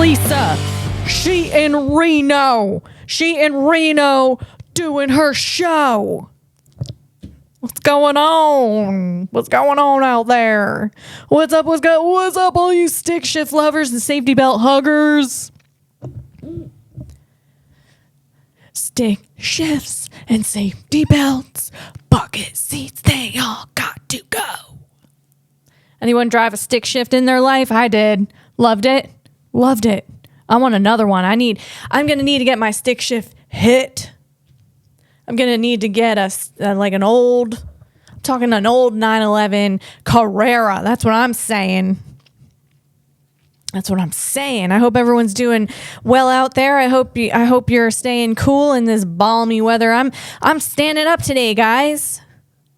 Teresa. She in Reno doing her show. What's going on? What's going on out there? What's up, all you stick shift lovers and safety belt huggers? Stick shifts and safety belts, bucket seats, they all got to go. Anyone drive a stick shift in their life? I did. Loved it. I want another one. I'm going to need to get my stick shift hit. I'm going to need to get an old 911 Carrera. That's what I'm saying. I hope everyone's doing well out there. I hope you're staying cool in this balmy weather. I'm standing up today, guys.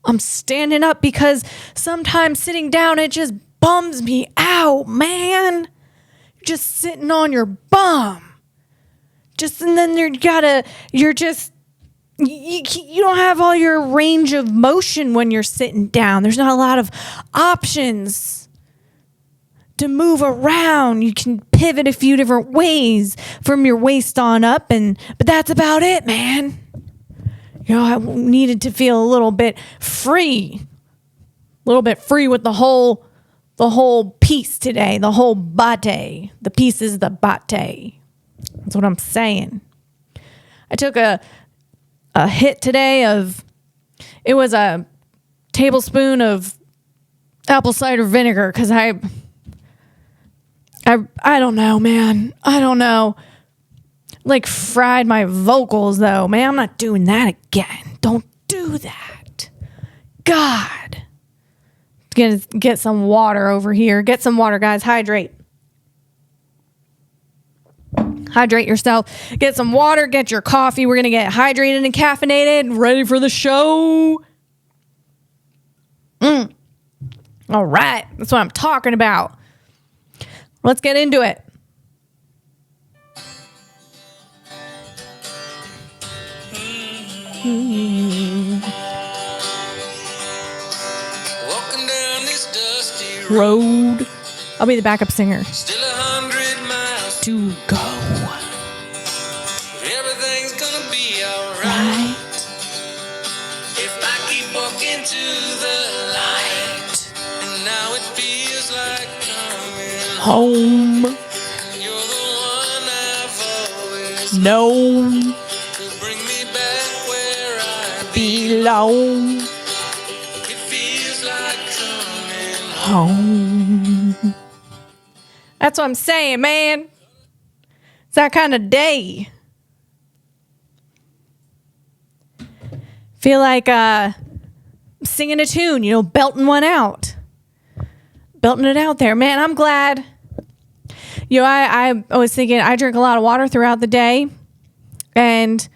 I'm standing up because sometimes sitting down, it just bums me out, man. You're just sitting on your bum. And then you don't have all your range of motion when you're sitting down. There's not a lot of options to move around. You can pivot a few different ways from your waist on up, but that's about it, man. I needed to feel a little bit free with the whole piece today, the whole bate. The piece is the bate. That's what I'm saying. I took a hit today it was a tablespoon of apple cider vinegar because I don't know, man. I don't know. Like fried my vocals though, man. I'm not doing that again. Don't do that. God. Get some water over here. Get some water, guys. Hydrate yourself. Get some water. Get your coffee. We're going to get hydrated and caffeinated. Ready for the show. All right. That's what I'm talking about. Let's get into it. Walking down this dusty road. I'll be the backup singer. Still 100 miles to go. Everything's gonna be alright. If I keep walking to the light. And now it feels like coming home. You're the one I've always known to bring me back where I belong. It feels like coming home. That's what I'm saying, man. It's that kind of day. Feel like singing a tune, belting one out. Belting it out there. Man, I'm glad. I was thinking I drink a lot of water throughout the day. And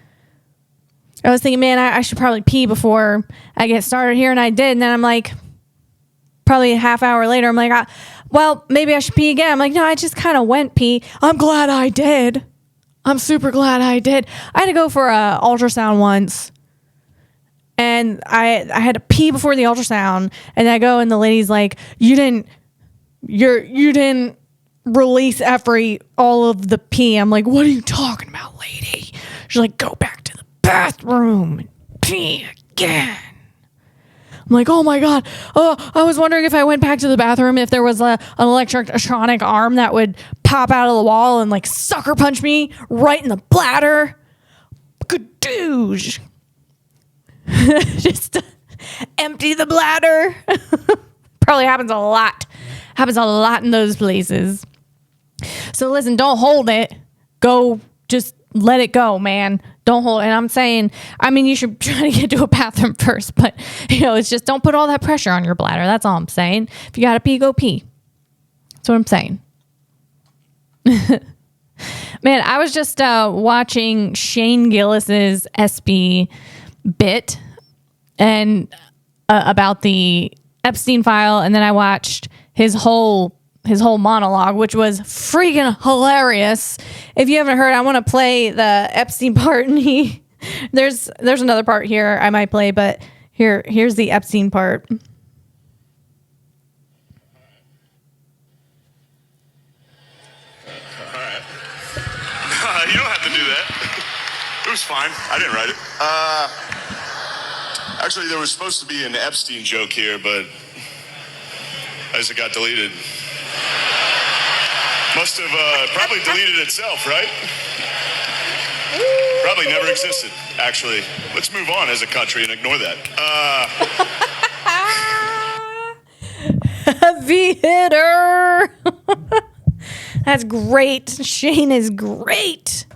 I was thinking, man, I should probably pee before I get started here. And I did. And then I'm like, probably a half hour later, I'm like, well, maybe I should pee again. I'm like, no, I just kind of went pee. I'm glad I did. I'm super glad I did. I had to go for a ultrasound once. And I had to pee before the ultrasound. And I go and the lady's like, you didn't release all of the pee. I'm like, what are you talking about, lady? She's like, go back to the bathroom and pee again. I'm like, oh my God. Oh, I was wondering if I went back to the bathroom, if there was an electronic arm that would pop out of the wall and like sucker punch me right in the bladder. Gadoosh. Just empty the bladder. Probably happens a lot. Happens a lot in those places. So listen, don't hold it. Go, just let it go, man. Don't hold it. And I'm saying, you should try to get to a bathroom first, but it's just don't put all that pressure on your bladder. That's all I'm saying. If you got to pee, go pee. That's what I'm saying. Man, I was just watching Shane Gillis's EPSY bit and about the Epstein file, and then I watched his whole monologue, which was freaking hilarious. If you haven't heard, I want to play the Epstein part, and there's another part here I might play, but here's the Epstein part. All right. was fine. I didn't write it. Actually, there was supposed to be an Epstein joke here, but I guess it got deleted. Must have probably deleted itself, right? Probably never existed, actually. Let's move on as a country and ignore that. Heavy hitter. That's great. Shane is great.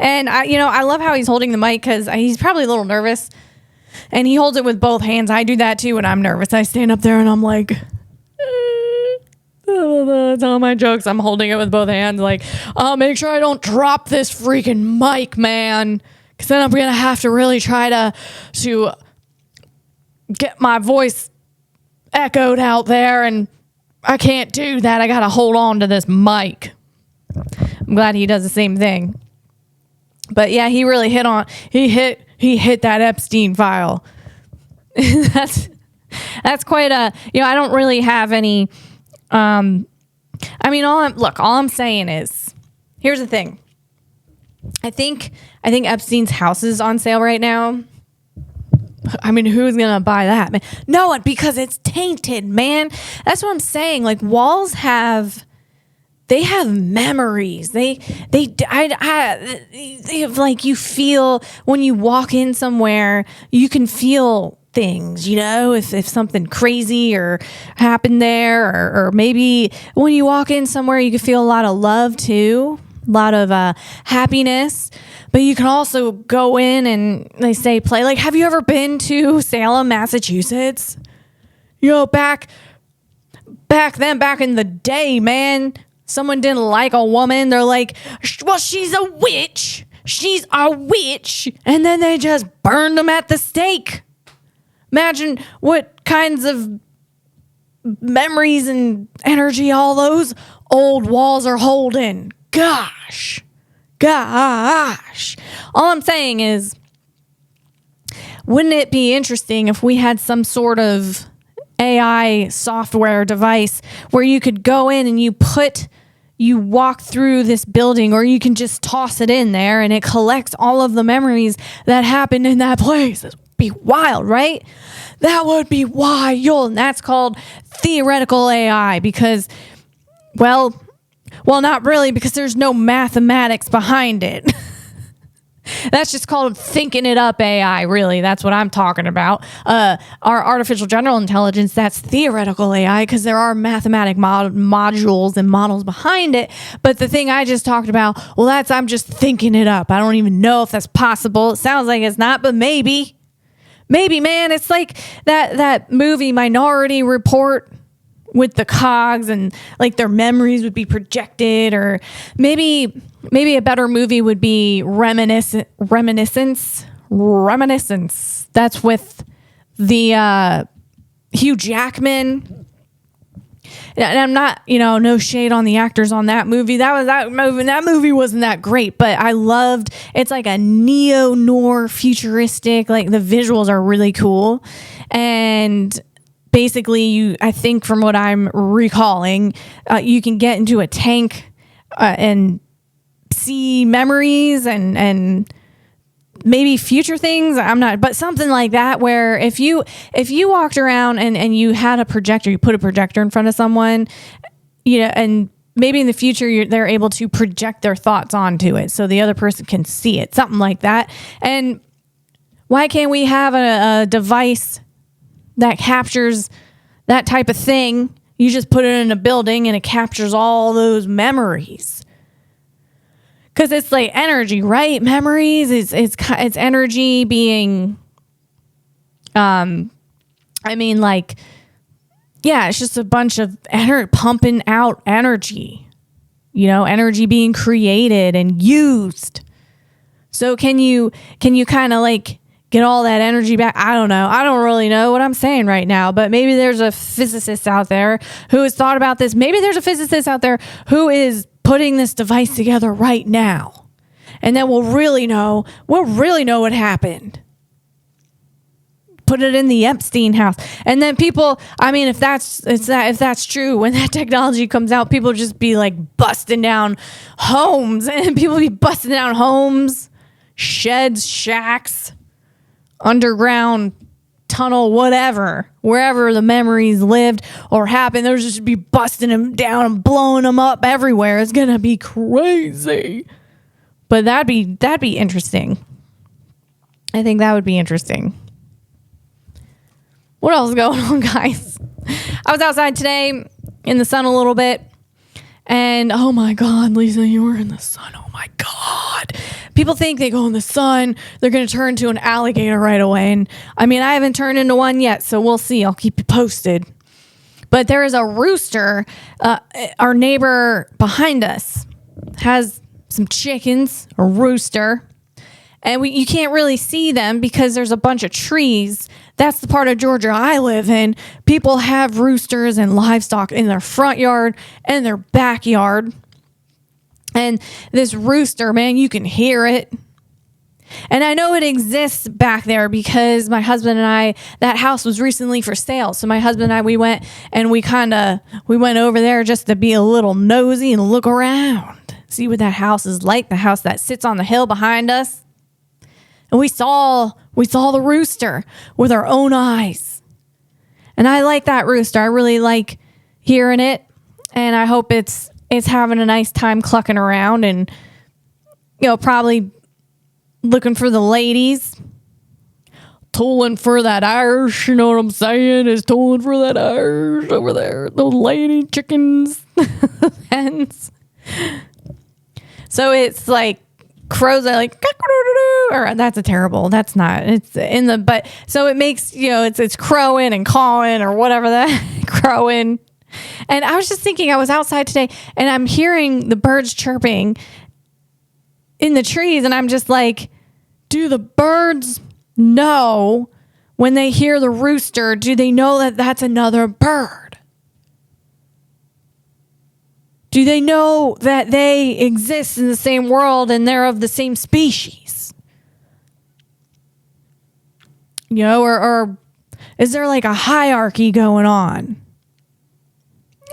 And I love how he's holding the mic because he's probably a little nervous, and he holds it with both hands. I do that too when I'm nervous. I stand up there and I'm like, that's all my jokes. I'm holding it with both hands, like, I'll make sure I don't drop this freaking mic, man, because then I'm gonna have to really try to get my voice echoed out there, and I can't do that. I gotta hold on to this mic. I'm glad he does the same thing. But yeah, he really hit that Epstein file. That's quite a, I don't really have any, all I'm saying is, here's the thing. I think Epstein's house is on sale right now. I mean, who's going to buy that, man? No one, because it's tainted, man. That's what I'm saying. Like, walls have memories. They have, like, you feel when you walk in somewhere, you can feel things, if something crazy or happened there, or maybe when you walk in somewhere, you can feel a lot of love too, a lot of happiness. But you can also go in and they say play. Like, have you ever been to Salem, Massachusetts? Back in the day, man, someone didn't like a woman. They're like, well, she's a witch. She's a witch. And then they just burned them at the stake. Imagine what kinds of memories and energy all those old walls are holding. Gosh. All I'm saying is, wouldn't it be interesting if we had some sort of AI software device where you could go in and you walk through this building, or you can just toss it in there and it collects all of the memories that happened in that place? That would be wild, right? That would be wild. And that's called theoretical AI because, well, not really, because there's no mathematics behind it. That's just called thinking it up AI, really. That's what I'm talking about. Our artificial general intelligence, that's theoretical AI because there are mathematic modules and models behind it. But the thing I just talked about, well, I'm just thinking it up. I don't even know if that's possible. It sounds like it's not, but maybe. Maybe, man. It's like that movie Minority Report with the cogs, and like their memories would be projected, or maybe a better movie would be Reminiscence. That's with the Hugh Jackman. And I'm not, no shade on the actors on that movie. That movie wasn't that great, but I loved. It's like a neo-noir futuristic. Like, the visuals are really cool, and basically, I think from what I'm recalling, you can get into a tank and see memories and maybe future things. I'm not, but something like that, where if you walked around and you had a projector, you put a projector in front of someone, and maybe in the future they're able to project their thoughts onto it so the other person can see it, something like that. And why can't we have a device that captures that type of thing? You just put it in a building and it captures all those memories. Because it's like energy, right? Memories, it's energy being, it's just a bunch of pumping out energy, energy being created and used. So can you kind of like get all that energy back? I don't know. I don't really know what I'm saying right now, but maybe there's a physicist out there who has thought about this. Maybe there's a physicist out there who is putting this device together right now. And then we'll really know what happened. put it in the Epstein house. And then people, I mean, if that's true, when that technology comes out, people just be like busting down homes, and people be busting down homes, sheds, shacks, underground tunnel, whatever, wherever the memories lived or happened. They'll just be busting them down and blowing them up everywhere. It's gonna be crazy. But that'd be interesting. I think that would be interesting. What else is going on, guys? I was outside today in the sun a little bit, and oh my God, Lisa, you were in the sun. Oh my God. People think they go in the sun, they're going to turn into an alligator right away. And I mean, I haven't turned into one yet, so we'll see. I'll keep you posted. But there is a rooster. Our neighbor behind us has some chickens, a rooster. And you can't really see them because there's a bunch of trees. That's the part of Georgia I live in. People have roosters and livestock in their front yard and their backyard. And this rooster, man, you can hear it. And I know it exists back there because my husband and I, that house was recently for sale. So my husband and I, we went over there just to be a little nosy and look around, see what that house is like, the house that sits on the hill behind us. And we saw the rooster with our own eyes. And I like that rooster. I really like hearing it. And I hope it's having a nice time clucking around and, probably looking for the ladies. Tolling for that Irish, you know what I'm saying? Is tolling for that Irish over there. Those lady chickens, hens. So it's like crows are like, or that's a terrible, that's not, it's in the, but so it makes, it's crowing and cawing or whatever that crowing. And I was just thinking, I was outside today and I'm hearing the birds chirping in the trees. And I'm just like, do the birds know when they hear the rooster? Do they know that that's another bird? Do they know that they exist in the same world and they're of the same species? Or is there like a hierarchy going on?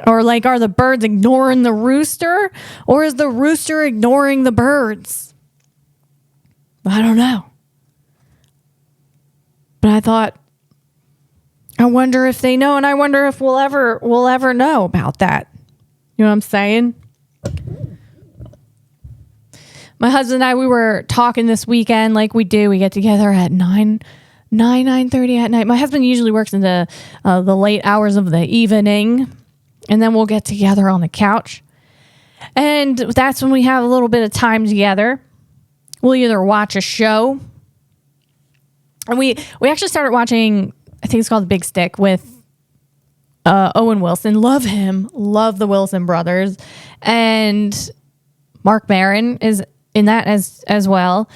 Or like, are the birds ignoring the rooster? Or is the rooster ignoring the birds? I don't know. But I thought, I wonder if they know, and I wonder if we'll ever know about that. You know what I'm saying? My husband and I, we were talking this weekend like we do. We get together at 9:30 at night. My husband usually works in the late hours of the evening. And then we'll get together on the couch. And that's when we have a little bit of time together. We'll either watch a show. And we actually started watching, I think it's called The Big Stick with Owen Wilson. Love him. Love the Wilson brothers. And Mark Maron is in that as well.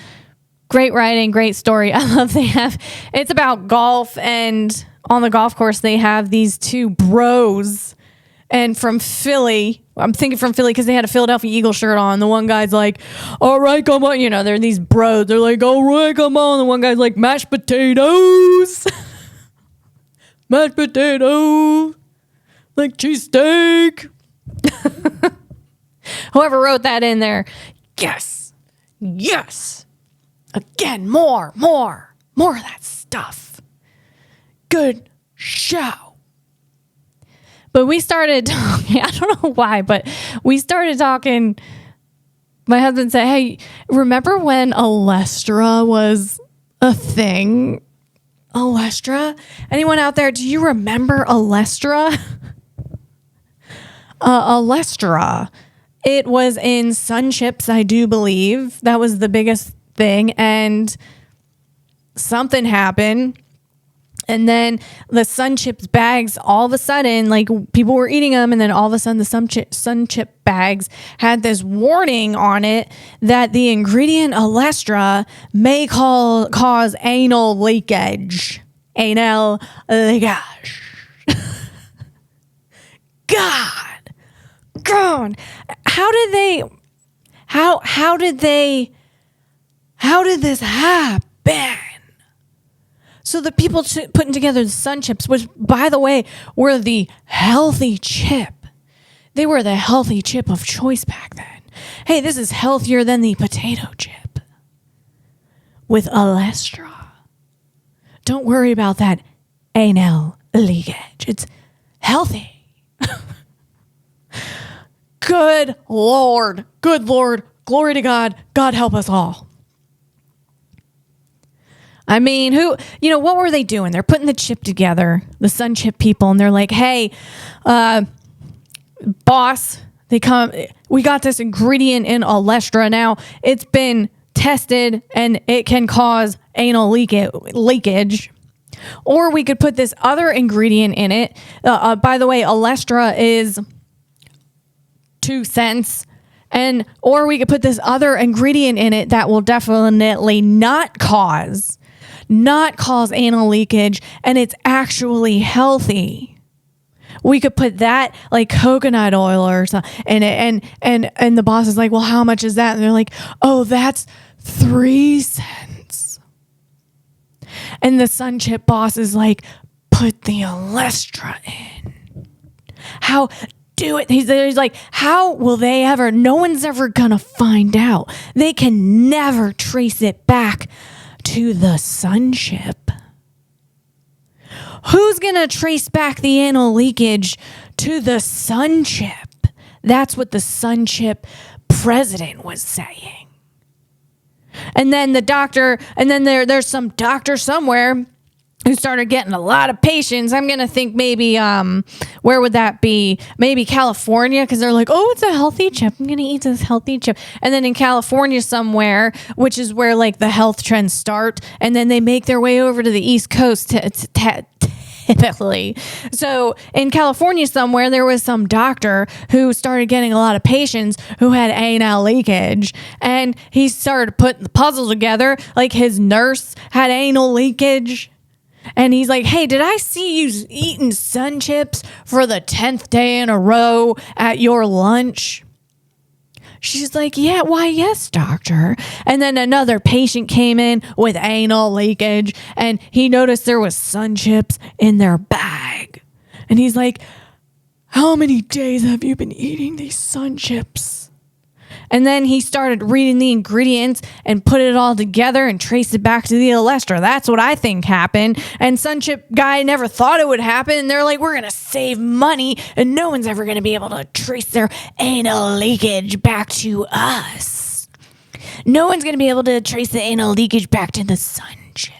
Great writing, great story. I love it's about golf, and on the golf course they have these two bros. And from Philly, I'm thinking from Philly because they had a Philadelphia Eagle shirt on. The one guy's like, all right, come on. They're these bros. They're like, all right, come on. The one guy's like, mashed potatoes. Mashed potatoes. Like cheesesteak. Whoever wrote that in there. Yes. Yes. Again, more of that stuff. Good show. But we started talking, I don't know why, but we started talking. My husband said, hey, remember when Alestra was a thing? Alestra? Anyone out there, do you remember Alestra? Alestra. It was in Sun Chips, I do believe. That was the biggest thing. And something happened. And then the Sun Chips bags, all of a sudden, like people were eating them. And then all of a sudden the Sun Chip bags had this warning on it that the ingredient Alestra may cause anal leakage. Anal leakage. God. How did this happen? So the people putting together the sun chips, which, by the way, were the healthy chip. They were the healthy chip of choice back then. Hey, this is healthier than the potato chip with Olestra. Don't worry about that anal leakage. It's healthy. Good Lord. Good Lord. Glory to God. God help us all. I mean, what were they doing? They're putting the chip together, the sun chip people, and they're like, hey, boss, we got this ingredient in Olestra now. It's been tested and it can cause anal leakage. Or we could put this other ingredient in it. By the way, Olestra is 2 cents. Or we could put this other ingredient in it that will definitely not cause anal leakage, and it's actually healthy. We could put that like coconut oil or something, and the boss is like, well, how much is that? And they're like, oh, that's 3 cents. And the sun chip boss is like, put the Olestra in. How do it? He's like, how will they ever? No one's ever gonna find out. They can never trace it back to the sun chip. Who's gonna trace back the anal leakage to the sun chip? That's what the sun chip president was saying. And then there's some doctor somewhere who started getting a lot of patients. I'm going to think maybe, where would that be? Maybe California, because they're like, oh, it's a healthy chip. I'm going to eat this healthy chip. And then in California somewhere, which is where like the health trends start, and then they make their way over to the East Coast typically. So in California somewhere, there was some doctor who started getting a lot of patients who had anal leakage, and he started putting the puzzle together. Like his nurse had anal leakage. And he's like, hey, did I see you eating sun chips for the 10th day in a row at your lunch? She's like, yeah, why, yes, doctor. And then another patient came in with anal leakage, and he noticed there was sun chips in their bag. And he's like, how many days have you been eating these sun chips? And then he started reading the ingredients and put it all together and traced it back to the Olestra. That's what I think happened. And Sun Chip guy never thought it would happen. And they're like, we're going to save money and no one's ever going to be able to trace their anal leakage back to us. No one's going to be able to trace the anal leakage back to the Sun Chip.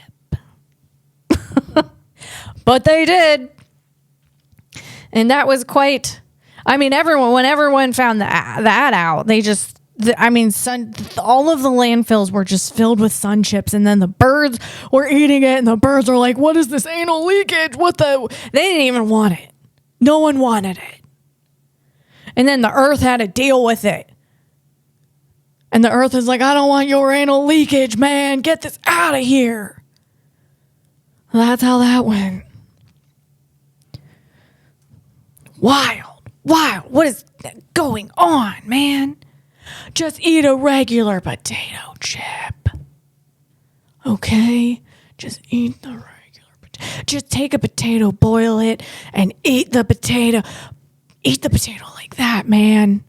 But they did. And that was quite... I mean, when everyone found that out, they just, all of the landfills were just filled with sun chips, and then the birds were eating it, and the birds were like, what is this anal leakage? They didn't even want it. No one wanted it. And then the earth had to deal with it. And the earth is like, I don't want your anal leakage, man. Get this out of here. That's how that went. Wild. What is going on, man? Just eat a regular potato chip. Okay? Just eat the regular potato. Just take a potato, boil it, and eat the potato. Eat the potato like that, man.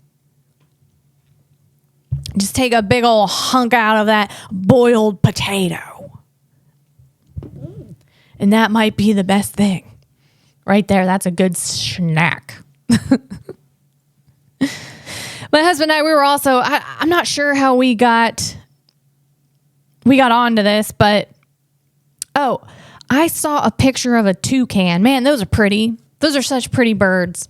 Just take a big old hunk out of that boiled potato. And that might be the best thing. Right there, that's a good snack. My husband and I, we were also, I'm not sure how we got onto this, but I saw a picture of a toucan. Man, those are pretty. Those are such pretty birds.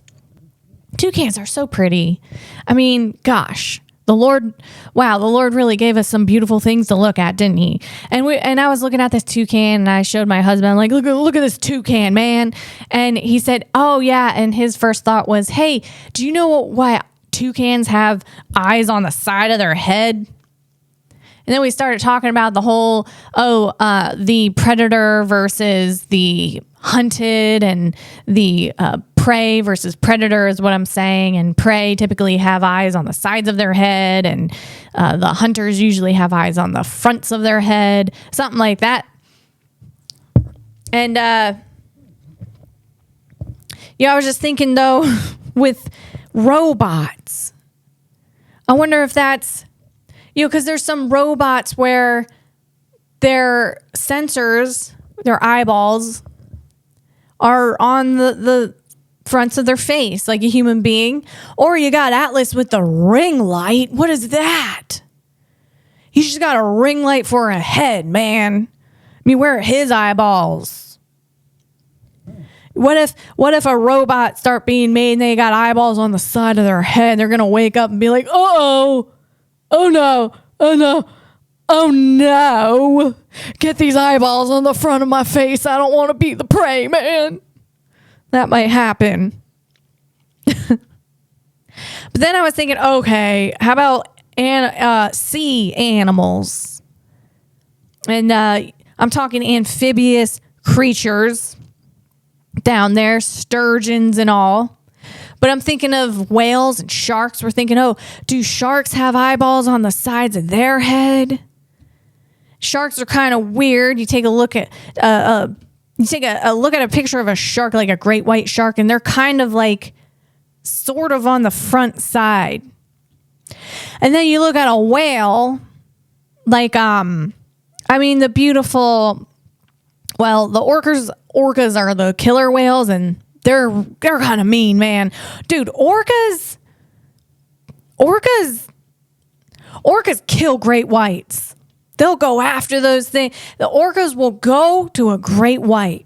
Toucans are so pretty. I mean, gosh, the Lord really gave us some beautiful things to look at, didn't he? And I was looking at this toucan, and I showed my husband, I'm like, look at this toucan, man. And he said, oh yeah. And his first thought was, hey, do you know why toucans have eyes on the side of their head? And then we started talking about the whole, the predator versus the hunted, and the prey versus predator is what I'm saying. And prey typically have eyes on the sides of their head, and the hunters usually have eyes on the fronts of their head, something like that. And, I was just thinking, though, with robots, I wonder if that's, because there's some robots where their sensors, their eyeballs, are on the fronts of their face like a human being. Or you got Atlas with the ring light. What is that? He's just got a ring light for a head, man. I mean, where are his eyeballs? What if a robot start being made and they got eyeballs on the side of their head? They're gonna wake up and be like, oh no, oh no, get these eyeballs on the front of my face. I don't want to be the prey, man. That might happen. But then I was thinking, okay, how about sea animals? And I'm talking amphibious creatures down there, sturgeons and all. But I'm thinking of whales and sharks. We're thinking, do sharks have eyeballs on the sides of their head? Sharks are kind of weird. You take a look at a picture of a shark, like a great white shark, and they're kind of like sort of on the front side. And then you look at a whale, like the beautiful, well, the orcas are the killer whales, and they're kind of mean, man. Dude, orcas kill great whites. They'll go after those things. The orcas will go to a great white,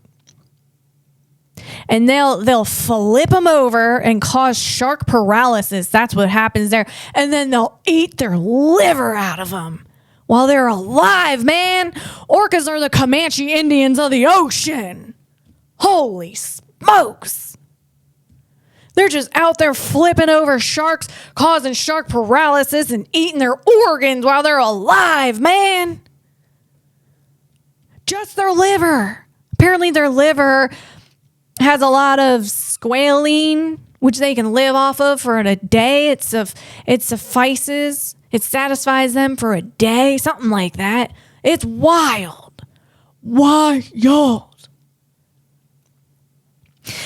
and they'll flip them over and cause shark paralysis. That's what happens there. And then they'll eat their liver out of them while they're alive, man. Orcas are the Comanche Indians of the ocean. Holy smokes. They're just out there flipping over sharks, causing shark paralysis and eating their organs while they're alive, man. Just their liver. Apparently their liver has a lot of squalene, which they can live off of for a day. It suffices. It satisfies them for a day, something like that. It's wild. Wild.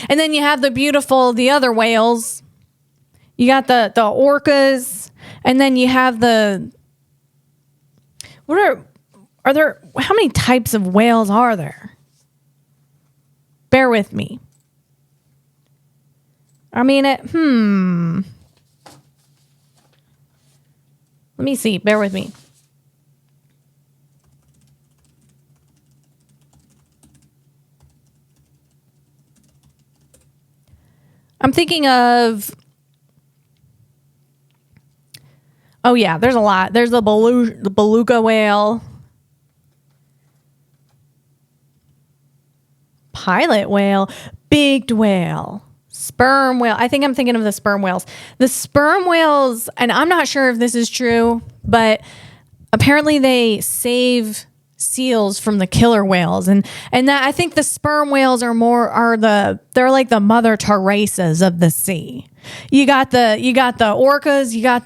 And then you have the other whales. You got the orcas, and then you have how many types of whales are there? Bear with me. I mean, let me see. Bear with me. I'm thinking of, there's a lot. There's the beluga whale, pilot whale, beaked whale, sperm whale. I think I'm thinking of the sperm whales. The sperm whales, and I'm not sure if this is true, but apparently they save seals from the killer whales, and that I think the sperm whales they're like the Mother Teresas of the sea. You got the orcas, you got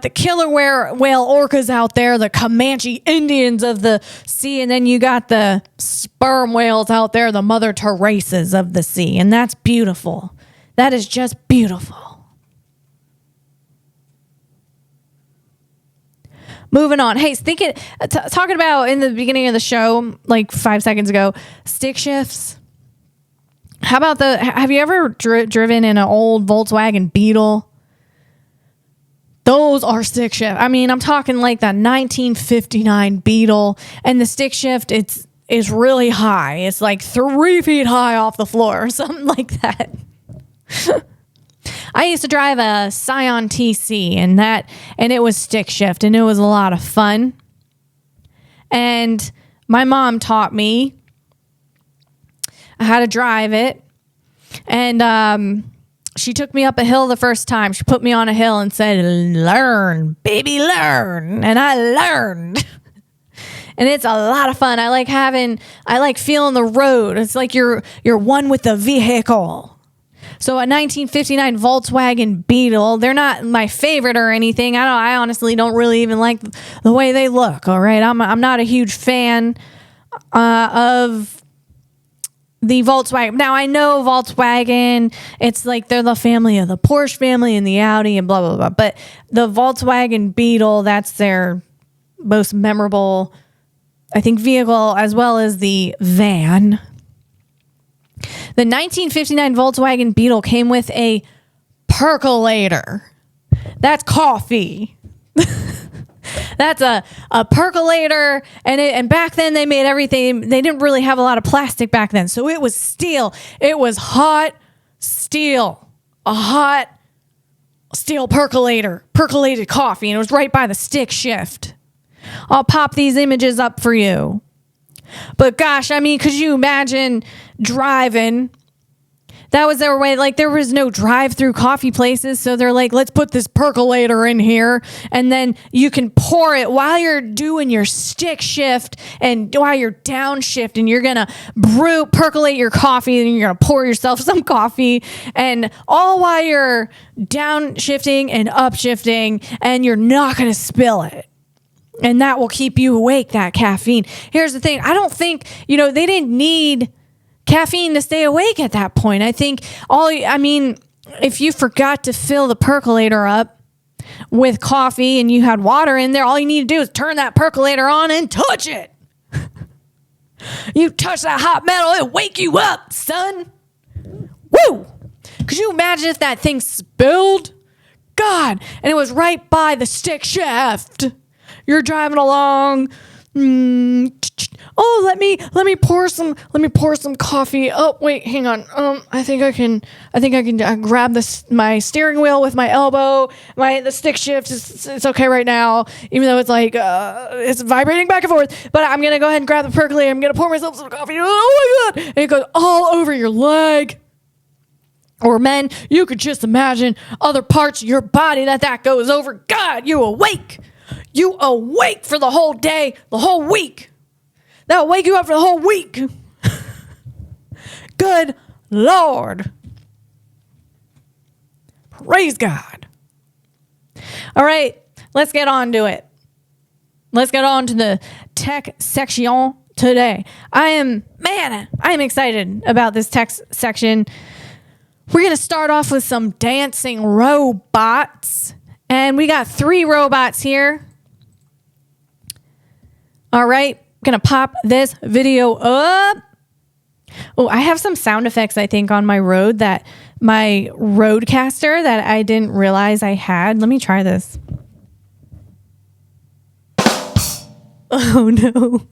the killer whale orcas out there, the Comanche Indians of the sea, and then you got the sperm whales out there, the Mother Teresas of the sea, and that's beautiful. That is just beautiful. Moving on. Hey, talking about in the beginning of the show, like 5 seconds ago, stick shifts. How about have you ever driven in an old Volkswagen Beetle? Those are stick shift. I mean, I'm talking like the 1959 Beetle, and the stick shift, it's really high. It's like 3 feet high off the floor or something like that. I used to drive a Scion TC, and it was stick shift, and it was a lot of fun. And my mom taught me how to drive it, and she took me up a hill the first time. She put me on a hill and said, "Learn, baby, learn." And I learned. And it's a lot of fun. I like feeling the road. It's like you're one with the vehicle. So a 1959 Volkswagen Beetle, they're not my favorite or anything. I honestly don't really even like the way they look. All right. I'm not a huge fan. of the Volkswagen. Now, I know Volkswagen, it's like they're the family of the Porsche family and the Audi and blah, blah, blah. But the Volkswagen Beetle, that's their most memorable, I think, vehicle, as well as the van. The 1959 Volkswagen Beetle came with a percolator. That's coffee. That's a percolator, and back then they made everything. They didn't really have a lot of plastic back then, so it was steel. It was hot steel, a hot steel percolated coffee, and it was right by the stick shift. I'll pop these images up for you. But gosh, I mean, could you imagine driving? That was their way. Like, there was no drive-through coffee places, so they're like, let's put this percolator in here, and then you can pour it while you're doing your stick shift and while you're downshift, and you're gonna percolate your coffee, and you're gonna pour yourself some coffee, and all while you're downshifting and upshifting, and you're not gonna spill it. And that will keep you awake, that caffeine. Here's the thing. I don't think, they didn't need caffeine to stay awake at that point. I think if you forgot to fill the percolator up with coffee and you had water in there, all you need to do is turn that percolator on and touch it. You touch that hot metal, it'll wake you up, son. Woo! Could you imagine if that thing spilled? God, and it was right by the stick shaft. You're driving along. Oh, let me pour some coffee. Oh, wait, hang on. I think I can grab my steering wheel with my elbow. The stick shift it's okay right now, even though it's like it's vibrating back and forth. But I'm gonna go ahead and grab the percolator. I'm gonna pour myself some coffee. Oh my God! And it goes all over your leg. Or men, you could just imagine other parts of your body that goes over. God, you awake. You awake for the whole day, the whole week. That'll wake you up for the whole week. Good Lord. Praise God. All right, let's get on to it. Let's get on to the tech section today. I am excited about this tech section. We're going to start off with some dancing robots. And we got 3 robots here. All right, going to pop this video up. Oh, I have some sound effects, I think, on my Rodecaster that I didn't realize I had. Let me try this. Oh, no.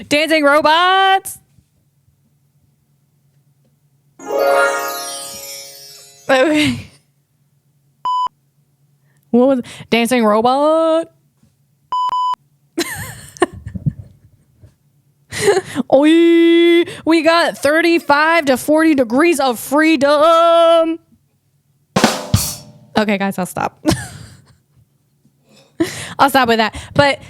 Dancing robots. Okay. What was it? Dancing robot? We got 35 to 40 degrees of freedom. Okay, guys, I'll stop. I'll stop with that. But,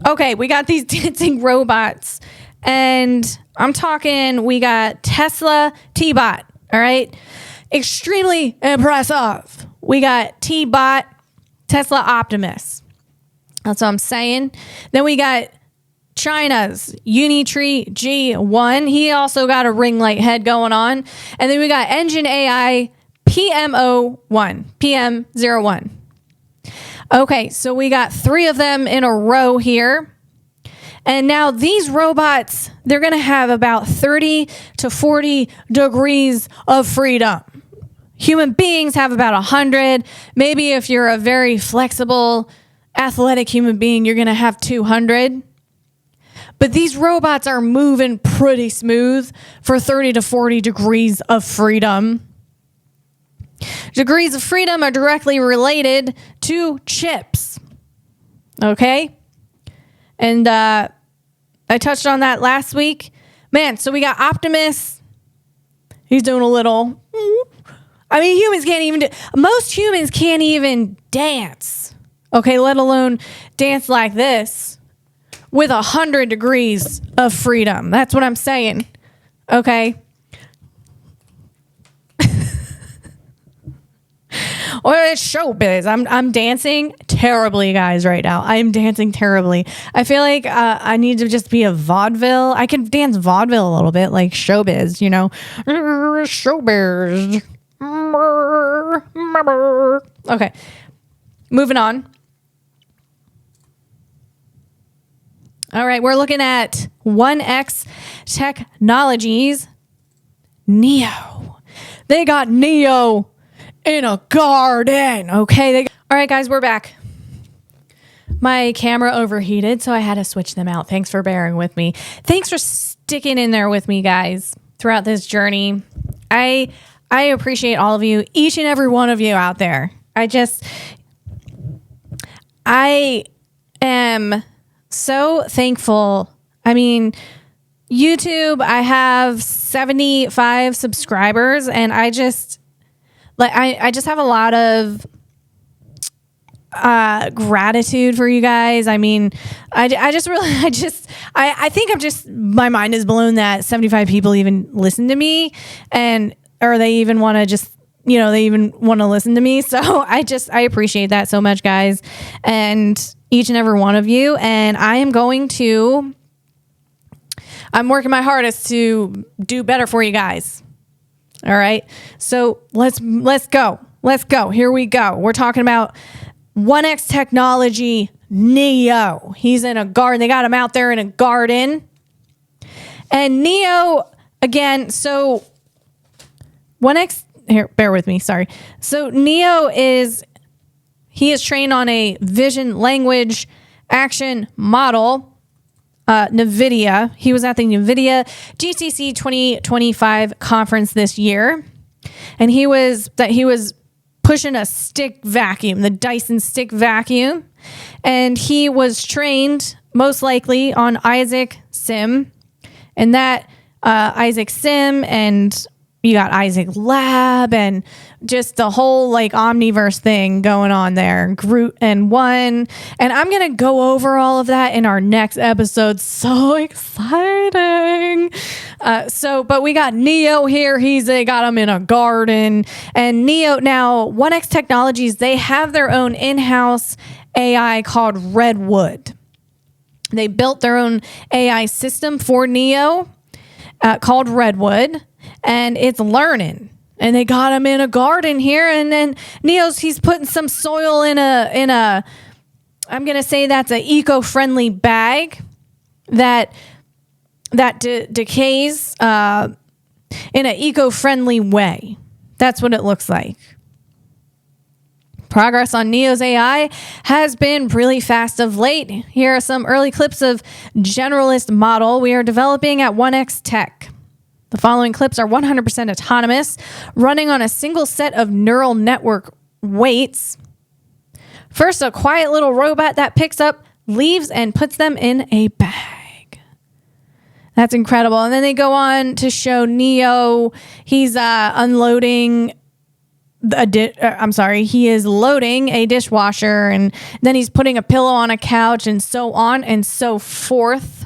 okay, we got these dancing robots. And I'm talking, we got Tesla T-Bot, all right? Extremely impressive. We got T-Bot, Tesla Optimus. That's what I'm saying. Then we got China's Unitree G1. He also got a ring light head going on. And then we got Engine AI PM01. Okay, so we got 3 of them in a row here. And now these robots, they're going to have about 30 to 40 degrees of freedom. Human beings have about 100. Maybe if you're a very flexible, athletic human being, you're going to have 200. But these robots are moving pretty smooth for 30 to 40 degrees of freedom. Degrees of freedom are directly related to chips. Okay? And I touched on that last week. Man, so we got Optimus. He's doing a little... I mean, most humans can't even dance. Okay, let alone dance like this with 100 degrees of freedom. That's what I'm saying. Okay. Or it's showbiz. I'm dancing terribly, guys, right now. I am dancing terribly. I feel like I need to just be a vaudeville. I can dance vaudeville a little bit, like showbiz, you know. Showbiz. Okay, moving on. All right, we're looking at 1X Technologies Neo. They got Neo in a garden. Okay. All right, guys, we're back. My camera overheated, so I had to switch them out. Thanks for bearing with me. Thanks for sticking in there with me, guys, throughout this journey. I appreciate all of you, each and every one of you out there. I am so thankful. I mean, YouTube, I have 75 subscribers, and I just have a lot of gratitude for you guys. I mean, I think my mind is blown that 75 people even listen to me, or they even want to just, they even want to listen to me. So I appreciate that so much, guys, and each and every one of you. And I'm working my hardest to do better for you guys. All right. So let's go. Here we go. We're talking about 1X Technology Neo. He's in a garden. They got him out there in a garden. And Neo, again, so 1X, here, bear with me. Sorry. So Neo is trained on a vision language action model. NVIDIA. He was at the NVIDIA GTC 2025 conference this year, and he was pushing a stick vacuum, the Dyson stick vacuum, and he was trained most likely on Isaac Sim, and that Isaac Sim, and you got Isaac Lab, and just the whole like Omniverse thing going on there. Groot and One. And I'm going to go over all of that in our next episode. So exciting. But we got Neo here. They got him in a garden. And Neo, now 1X Technologies, they have their own in-house AI called Redwood. They built their own AI system for Neo called Redwood. And it's learning, and they got him in a garden here. And then he's putting some soil in a I'm going to say that's an eco-friendly bag that decays in an eco-friendly way. That's what it looks like. Progress on Neo's AI has been really fast of late. Here are some early clips of generalist model we are developing at 1X Tech. The following clips are 100% autonomous, running on a single set of neural network weights. First, a quiet little robot that picks up leaves and puts them in a bag. That's incredible. And then they go on to show Neo. He's unloading he is loading a dishwasher, and then he's putting a pillow on a couch, and so on and so forth.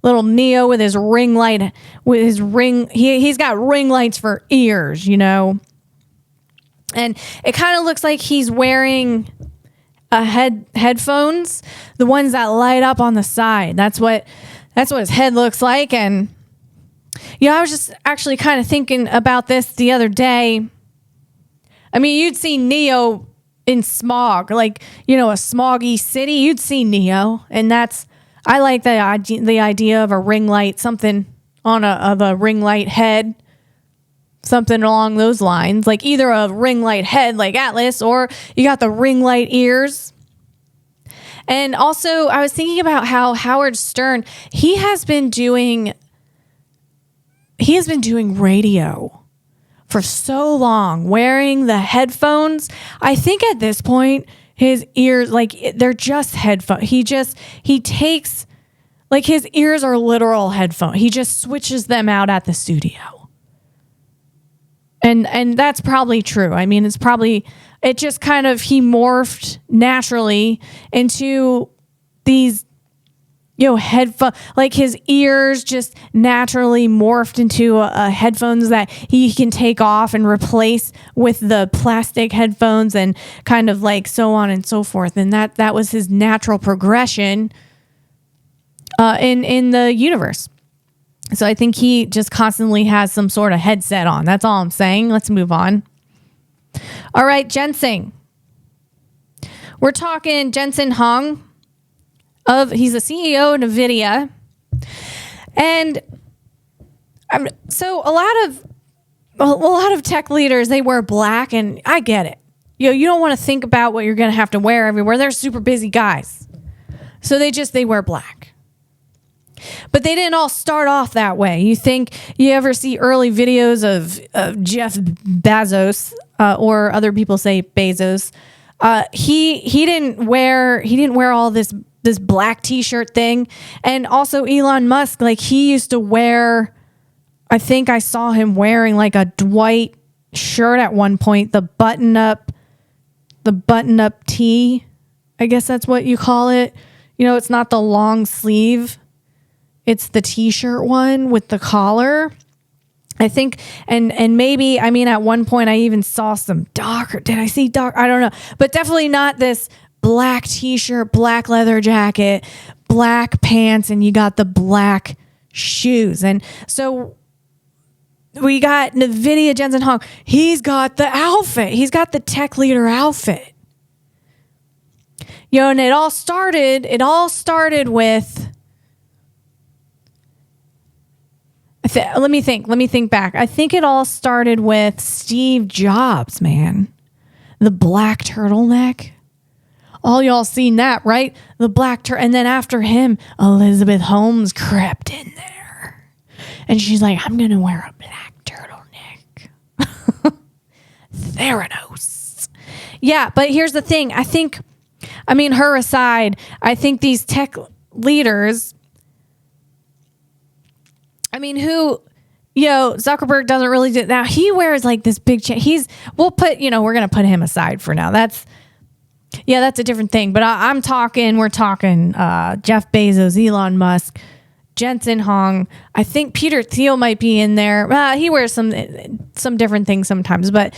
Little Neo with his ring light, he's got ring lights for ears, And it kind of looks like he's wearing headphones, the ones that light up on the side. That's what his head looks like. And I was just actually kind of thinking about this the other day. I mean, you'd see Neo in smog, like, a smoggy city. You'd see Neo, and I like the idea of a ring light, something of a ring light head, something along those lines, like either a ring light head like Atlas, or you got the ring light ears. And also, I was thinking about how Howard Stern, he has been doing radio for so long, wearing the headphones. I think at this point, his ears, they're just headphones. He takes, his ears are literal headphones. He just switches them out at the studio. And that's probably true. I mean, it just kind of, he morphed naturally into these headphone, like his ears just naturally morphed into headphones that he can take off and replace with the plastic headphones and kind of like so on and so forth. And that was his natural progression in the universe. So I think he just constantly has some sort of headset on. That's all I'm saying. Let's move on. All right, ginseng. We're talking Jensen Huang. He's the CEO of NVIDIA. And so a lot of tech leaders, they wear black, and I get it. You don't want to think about what you're going to have to wear everywhere. They're super busy guys. So they wear black. But they didn't all start off that way. You ever see early videos of Jeff Bezos, or other people say Bezos? He didn't wear all this black t-shirt thing. And also Elon Musk, like he used to wear, I think I saw him wearing like a Dwight shirt at one point, the button up tee. I guess that's what you call it. It's not the long sleeve. It's the t-shirt one with the collar. I think, and maybe, at one point I even saw some darker. Did I see dark? I don't know. But definitely not this black t-shirt, black leather jacket, black pants, and you got the black shoes. And so we got NVIDIA Jensen Huang. He's got the outfit. He's got the tech leader outfit. And it all started with, let me think back. I think it all started with Steve Jobs, man. The black turtleneck. All y'all seen that, right? The black and then after him, Elizabeth Holmes crept in there. And she's like, I'm going to wear a black turtleneck. Theranos. Yeah, but here's the thing. Her aside, I think these tech leaders, Zuckerberg doesn't really do now. He wears like this big chain. We're going to put him aside for now. That's a different thing. But we're talking Jeff Bezos, Elon Musk, Jensen Huang. I think Peter Thiel might be in there. He wears some different things sometimes. But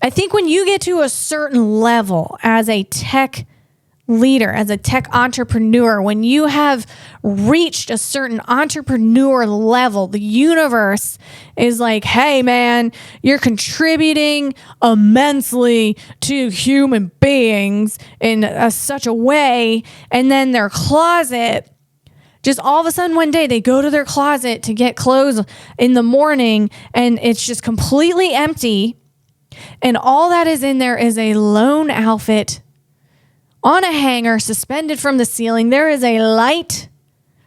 I think when you get to a certain level as a tech leader, as a tech entrepreneur, when you have reached a certain entrepreneur level, the universe is like, hey man, you're contributing immensely to human beings in such a way. And then their closet, just all of a sudden one day they go to their closet to get clothes in the morning and it's just completely empty. And all that is in there is a lone outfit on a hanger suspended from the ceiling. There is a light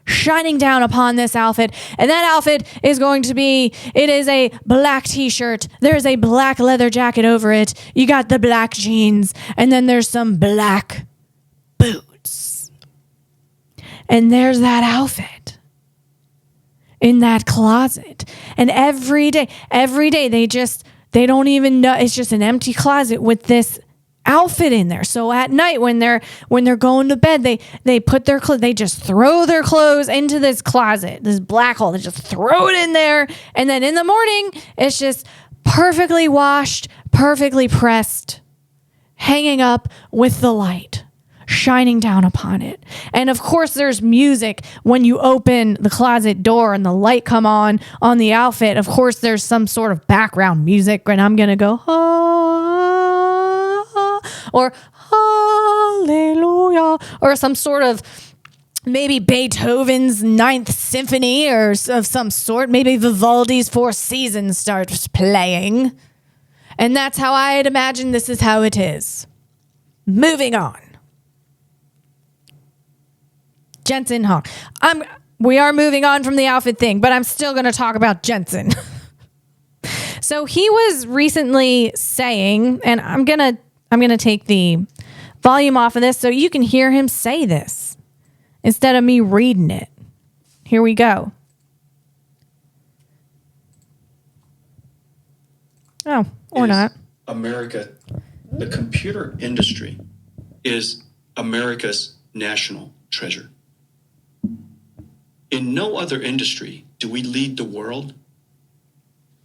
shining down upon this outfit. And that outfit is going to be, it is a black t-shirt. There's a black leather jacket over it. You got the black jeans. And then there's some black boots. And there's that outfit in that closet. And every day, they don't even know. It's just an empty closet with this outfit in there. So at night when they're going to bed, they put their clothes, they just throw their clothes into this closet, this black hole. They just throw it in there. And then in the morning, it's just perfectly washed, perfectly pressed, hanging up with the light shining down upon it. And of course there's music when you open the closet door and the light come on the outfit. Of course there's some sort of background music and I'm going to go, ah, or hallelujah, or some sort of maybe Beethoven's Ninth Symphony or of some sort. Maybe Vivaldi's Four Seasons starts playing. And that's how I'd imagine this is how it is. Moving on. Jensen Huang. We are moving on from the outfit thing, but I'm still going to talk about Jensen. So he was recently saying, and I'm going to take the volume off of this so you can hear him say this instead of me reading it. Here we go. Oh, or not. America, the computer industry is America's national treasure. In no other industry do we lead the world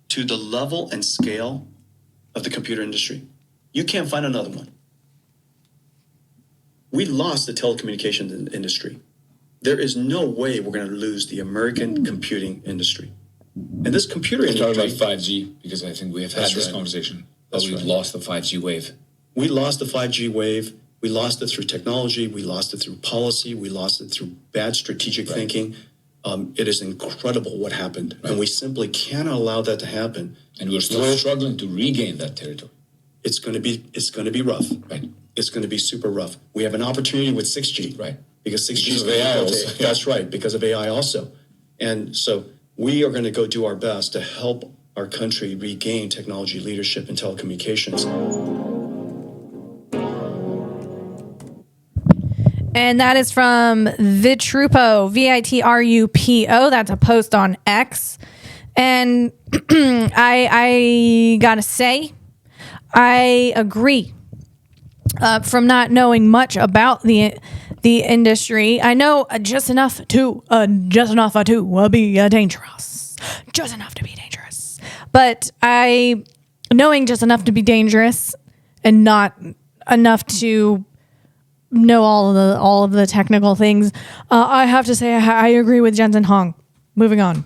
to the level and scale of the computer industry. You can't find another one. We lost the telecommunications industry. There is no way we're going to lose the American computing industry. And this computer Let's talk industry... about 5G, because I think we have had this conversation. But we've lost the 5G wave. We lost the 5G wave. We lost it through technology. We lost it through policy. We lost it through bad strategic thinking. It is incredible what happened. And we simply cannot allow that to happen. And we're still struggling to regain that territory. It's going to be rough. Right. It's going to be super rough. We have an opportunity with 6G. Right. Because 6G Because is of AI also. That's right, because of AI also. And so we are going to go do our best to help our country regain technology leadership in telecommunications. And that is from Vitrupo, Vitrupo. That's a post on X. And I gotta say, I agree. From not knowing much about the industry, I know just enough to be dangerous. Just enough to be dangerous. But knowing just enough to be dangerous and not enough to know all of the technical things, I have to say I agree with Jensen Huang. Moving on.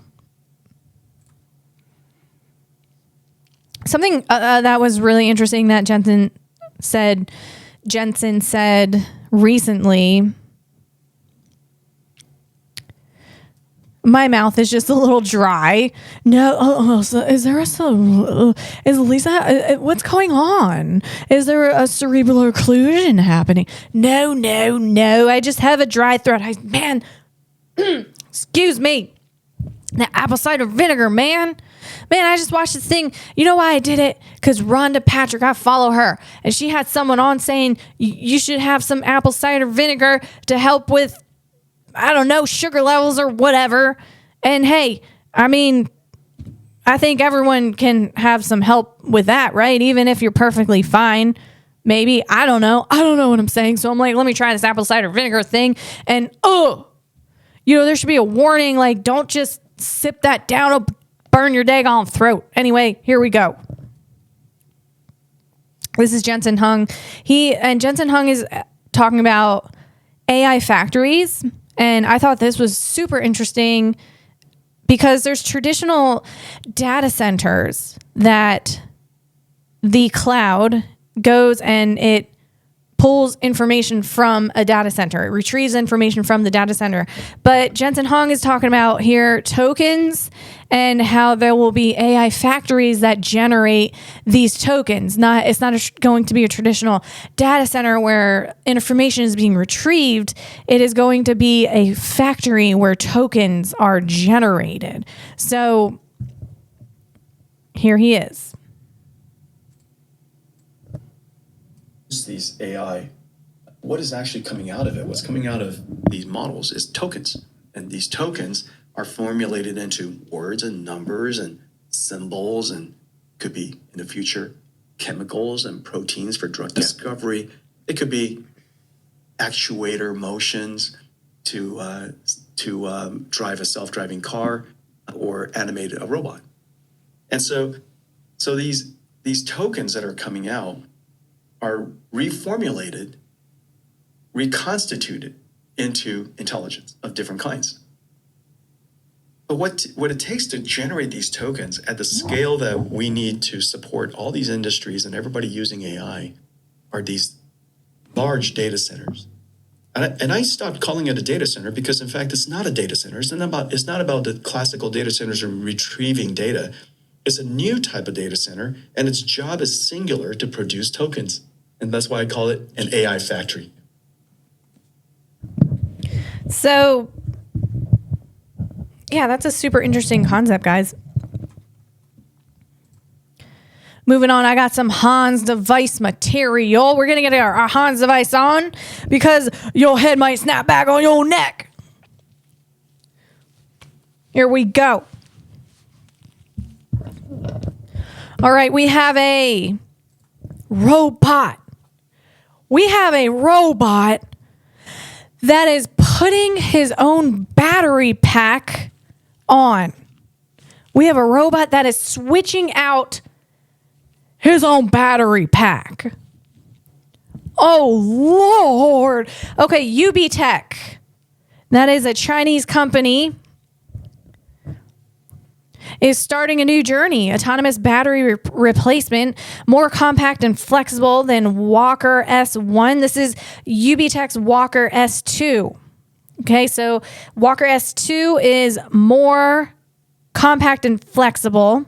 Something that was really interesting that Jensen said recently. My mouth is just a little dry. No, so is there is Lisa? What's going on? Is there a cerebral occlusion happening? No. I just have a dry throat. Excuse me. The apple cider vinegar, man, I just watched this thing. You know why I did it? Because Rhonda Patrick, I follow her, and she had someone on saying you should have some apple cider vinegar to help with, I don't know, sugar levels or whatever. And hey, I mean, I think everyone can have some help with that, right? Even if you're perfectly fine. Maybe. I don't know what I'm saying. So I'm like, let me try this apple cider vinegar thing. And there should be a warning, like, don't just sip that down. It'll burn your daggone throat. Anyway, here we go. This is Jensen Huang. Jensen Huang is talking about AI factories. And I thought this was super interesting because there's traditional data centers that the cloud goes and it pulls information from a data center. It retrieves information from the data center. But Jensen Huang is talking about here tokens and how there will be AI factories that generate these tokens. It's not going to be a traditional data center where information is being retrieved. It is going to be a factory where tokens are generated. So here he is. These AI, what is actually coming out of it? What's coming out of these models is tokens. And these tokens are formulated into words and numbers and symbols, and could be in the future chemicals and proteins for drug discovery. It could be actuator motions to drive a self-driving car or animate a robot. And so these tokens that are coming out are reformulated, reconstituted into intelligence of different kinds. But what it takes to generate these tokens at the scale that we need to support all these industries and everybody using AI are these large data centers. And I stopped calling it a data center because, in fact, it's not a data center. It's not about the classical data centers and retrieving data. It's a new type of data center, and its job is singular to produce tokens. And that's why I call it an AI factory. So, yeah, that's a super interesting concept, guys. Moving on, I got some Hans device material. We're going to get our Hans device on because your head might snap back on your neck. Here we go. All right, we have a robot. We have a robot that is putting his own battery pack on. We have a robot that is switching out his own battery pack. Oh, Lord. Okay, UB Tech. That is a Chinese company. Is starting a new journey. Autonomous battery replacement, more compact and flexible than Walker S1. This is UB Tech's Walker S2. Okay, so Walker S2 is more compact and flexible.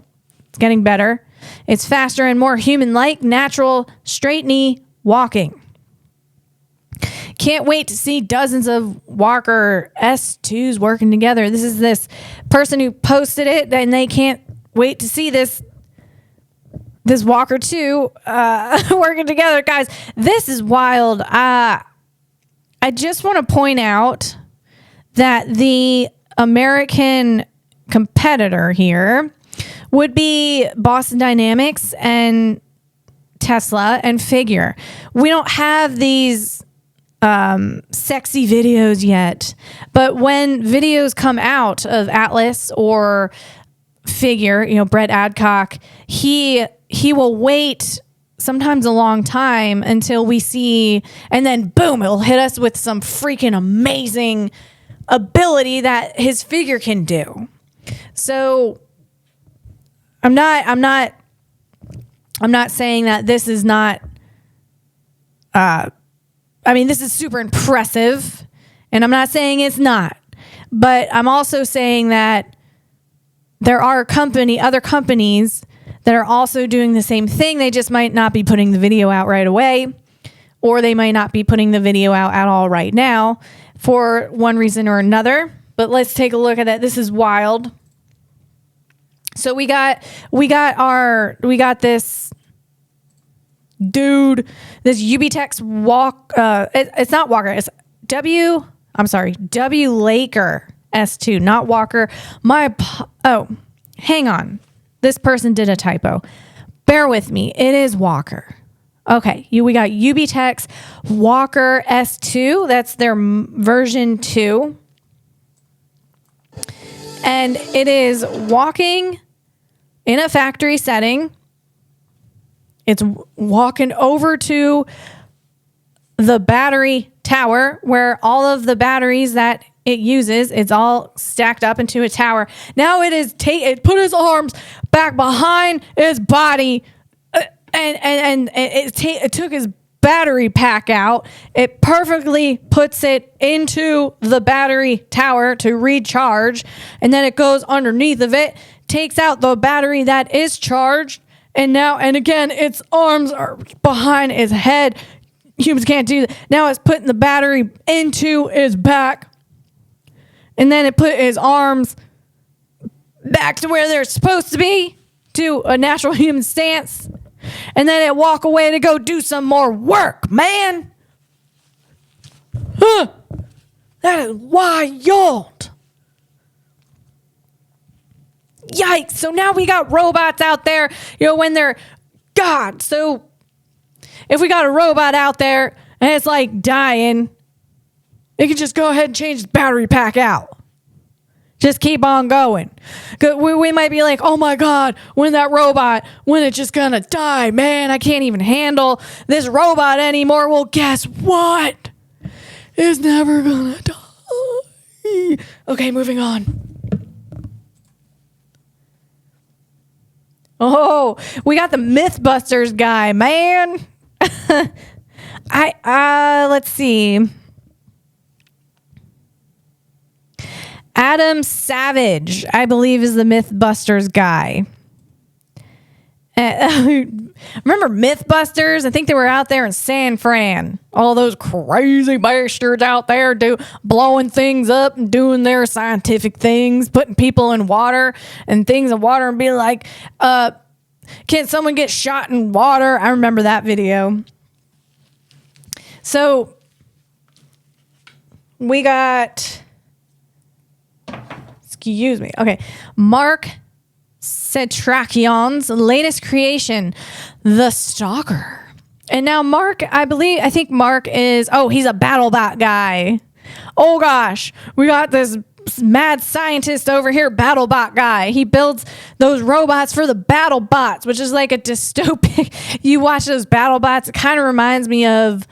It's getting better. It's faster and more human-like, natural, straight knee walking. Can't wait to see dozens of Walker S2s working together. This is this person who posted it, and they can't wait to see this Walker 2 working together. Guys, this is wild. I just want to point out that the American competitor here would be Boston Dynamics and Tesla and Figure. We don't have these sexy videos yet, but when videos come out of Atlas or Figure, you know, Brett Adcock, he will wait sometimes a long time until we see, and then boom, it'll hit us with some freaking amazing ability that his Figure can do. So I'm not saying that this is not this is super impressive, and I'm not saying it's not, but I'm also saying that there are other companies that are also doing the same thing. They just might not be putting the video out right away, or they might not be putting the video out at all right now for one reason or another. But let's take a look at that. This is wild. So we got this dude, this UB Tech's it's not Walker, it's W Laker S2, not Walker. Hang on. This person did a typo. Bear with me. It is Walker. Okay, we got UB Tech's Walker S2. That's their version 2. And it is walking in a factory setting. It's walking over to the battery tower where all of the batteries that it uses, it's all stacked up into a tower. Now it put his arms back behind his body and it took his battery pack out. It perfectly puts it into the battery tower to recharge, and then it goes underneath of it, takes out the battery that is charged. And again, its arms are behind his head. Humans can't do that. Now it's putting the battery into his back. And then it put his arms back to where they're supposed to be, to a natural human stance. And then it walk away to go do some more work, man. That is wild. Yikes. So now we got robots out there, when they're God. So if we got a robot out there and it's like dying, it can just go ahead and change the battery pack out. Just keep on going. We might be like, oh my God, when it's just gonna die, man. I can't even handle this robot anymore. Well, guess what? It's never gonna die. Okay, moving on. Oh, we got the Mythbusters guy, man. Let's see. Adam Savage, I believe, is the Mythbusters guy. Remember Mythbusters? I think they were out there in San Fran. All those crazy bastards out there blowing things up and doing their scientific things, putting people in water and things in water and be like, can someone get shot in water? I remember that video. So we got... Excuse me. Okay. Mark Setrakian's latest creation, The Stalker. And now Mark, I think Mark is, he's a BattleBot guy. Oh gosh, we got this mad scientist over here, BattleBot guy. He builds those robots for the BattleBots, which is like a dystopic. You watch those BattleBots, it kind of reminds me of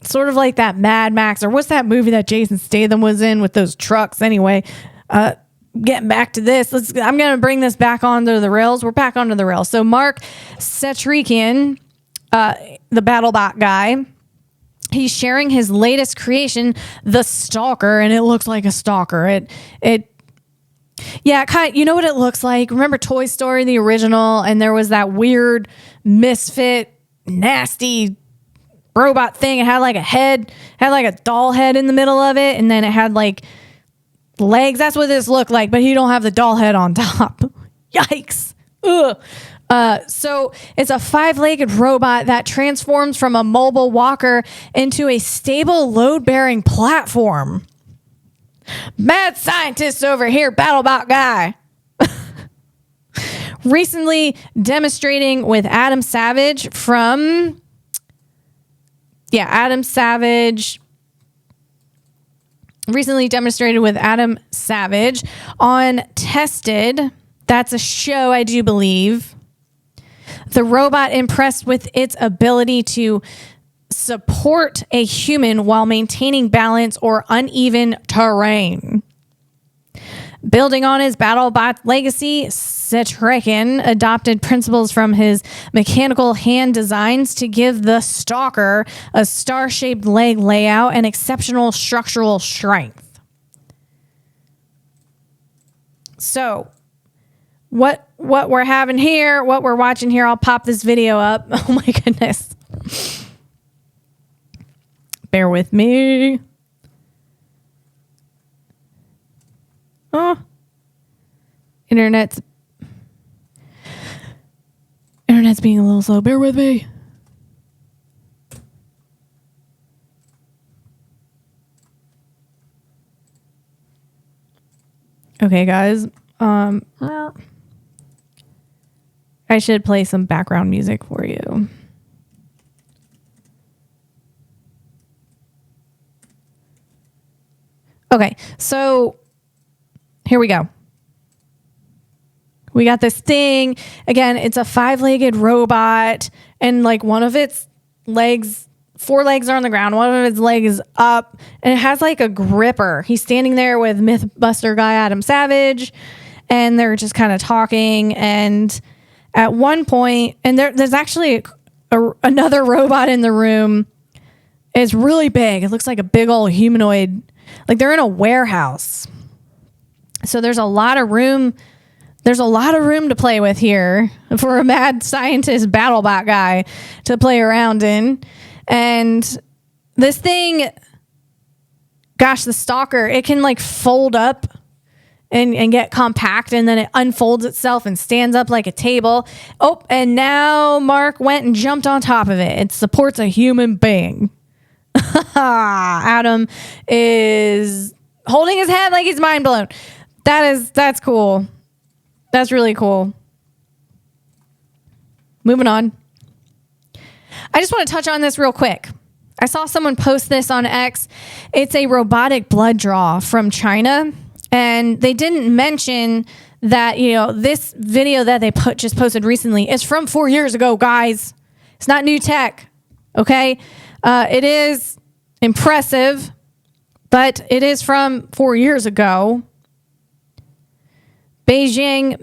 sort of like that Mad Max, or what's that movie that Jason Statham was in with those trucks? Anyway, getting back to this, I'm going to bring this back onto the rails. We're back onto the rails. So Mark Setrikian, the BattleBot guy, he's sharing his latest creation, the Stalker, and it looks like a stalker. You know what it looks like? Remember Toy Story, the original, and there was that weird misfit, nasty robot thing. It had like a head, had like a doll head in the middle of it, and then it had like legs. That's what this looked like, but you don't have the doll head on top. Yikes. Ugh. So it's a 5-legged robot that transforms from a mobile walker into a stable load-bearing platform. Mad scientist over here, BattleBot guy. Recently demonstrating with Adam Savage on Tested. That's a show, I do believe. The robot impressed with its ability to support a human while maintaining balance or uneven terrain. Building on his BattleBot legacy, Setrikian adopted principles from his mechanical hand designs to give the Stalker a star-shaped leg layout and exceptional structural strength. So, what we're having here, what we're watching here, I'll pop this video up. Oh my goodness. Bear with me. Oh. Internet's being a little slow. Bear with me. Okay, guys. I should play some background music for you. Okay, so here we go. We got this thing. Again, it's a 5-legged robot, and like one of its legs, 4 legs are on the ground. One of its legs is up, and it has like a gripper. He's standing there with Mythbuster guy Adam Savage, and they're just kind of talking. And at one point, and there's actually another robot in the room. It's really big. It looks like a big old humanoid. Like they're in a warehouse. So there's a lot of room. There's a lot of room to play with here for a mad scientist BattleBot guy to play around in. And this thing, gosh, the Stalker, it can like fold up and get compact, and then it unfolds itself and stands up like a table. Oh, and now Mark went and jumped on top of it. It supports a human being. Adam is holding his head like he's mind blown. That's cool. That's really cool. Moving on. I just want to touch on this real quick. I saw someone post this on X. It's a robotic blood draw from China. And they didn't mention that, this video that they just posted recently is from 4 years ago, guys. It's not new tech. Okay. It is impressive, but it is from 4 years ago. Beijing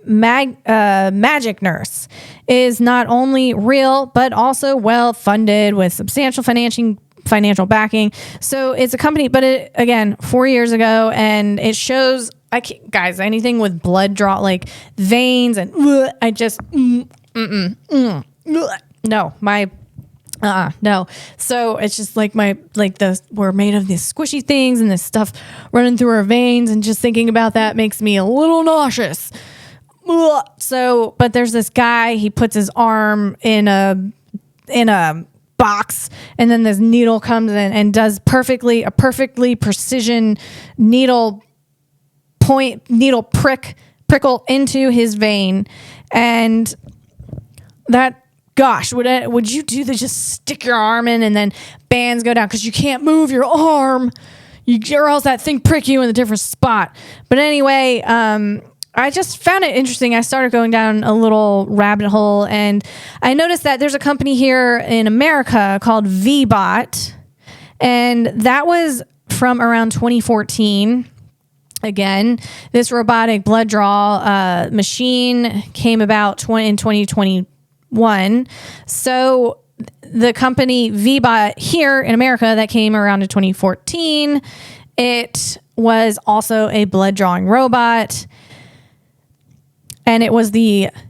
Magic Nurse is not only real, but also well funded with substantial financial backing. So it's a company, but it, again, 4 years ago, and it shows, guys, anything with blood draw, like veins, and no. So it's just like we're made of these squishy things and this stuff running through our veins, and just thinking about that makes me a little nauseous. So, but there's this guy, he puts his arm in a box, and then this needle comes in and does a perfectly precision needle prickle into his vein, and that gosh, would you do the just stick your arm in and then bands go down because you can't move your arm, or else that thing prick you in a different spot. But anyway, I just found it interesting. I started going down a little rabbit hole, and I noticed that there's a company here in America called VBot, and that was from around 2014. Again, this robotic blood draw machine came about in 2021. So the company VBot here in America that came around in 2014, it was also a blood drawing robot. And it was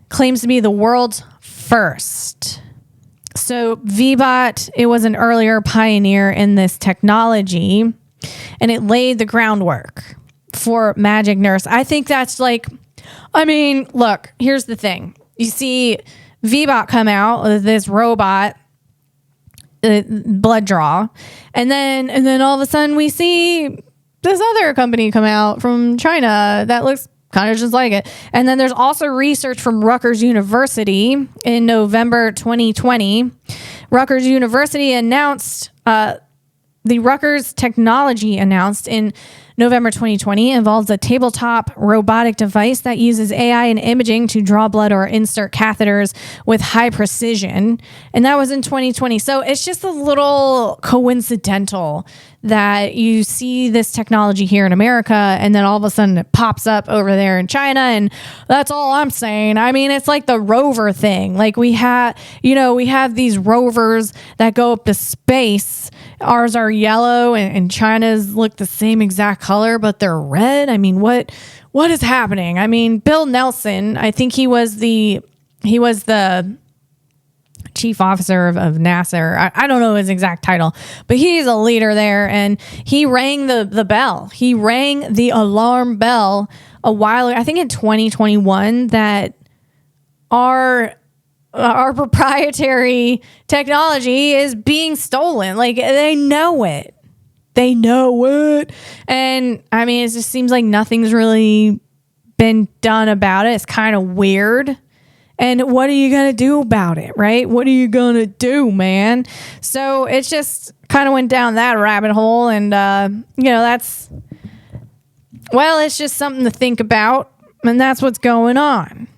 claims to be the world's first. So VBot, it was an earlier pioneer in this technology, and it laid the groundwork for Magic Nurse. I think that's look, here's the thing. You see VBot come out with this robot, blood draw, and then all of a sudden we see this other company come out from China that looks kind of just like it. And then there's also research from Rutgers University in November 2020. Rutgers University announced, the Rutgers technology announced in November 2020 involves a tabletop robotic device that uses AI and imaging to draw blood or insert catheters with high precision. And that was in 2020. So it's just a little coincidental that you see this technology here in America and then all of a sudden it pops up over there in China. And that's all I'm saying. I mean, it's like the rover thing. Like we have these rovers that go up to space. Ours are yellow and China's look the same exact color, but they're red. I mean, what is happening? I mean, Bill Nelson, I think he was the chief officer of NASA. I don't know his exact title, but he's a leader there, and he rang the bell. He rang the alarm bell a while ago, I think in 2021, that our proprietary technology is being stolen. Like, they know it. They know it. And I mean, it just seems like nothing's really been done about it. It's kind of weird. And what are you going to do about it, right? What are you going to do, man? So it just kind of went down that rabbit hole. And, it's just something to think about. And that's what's going on.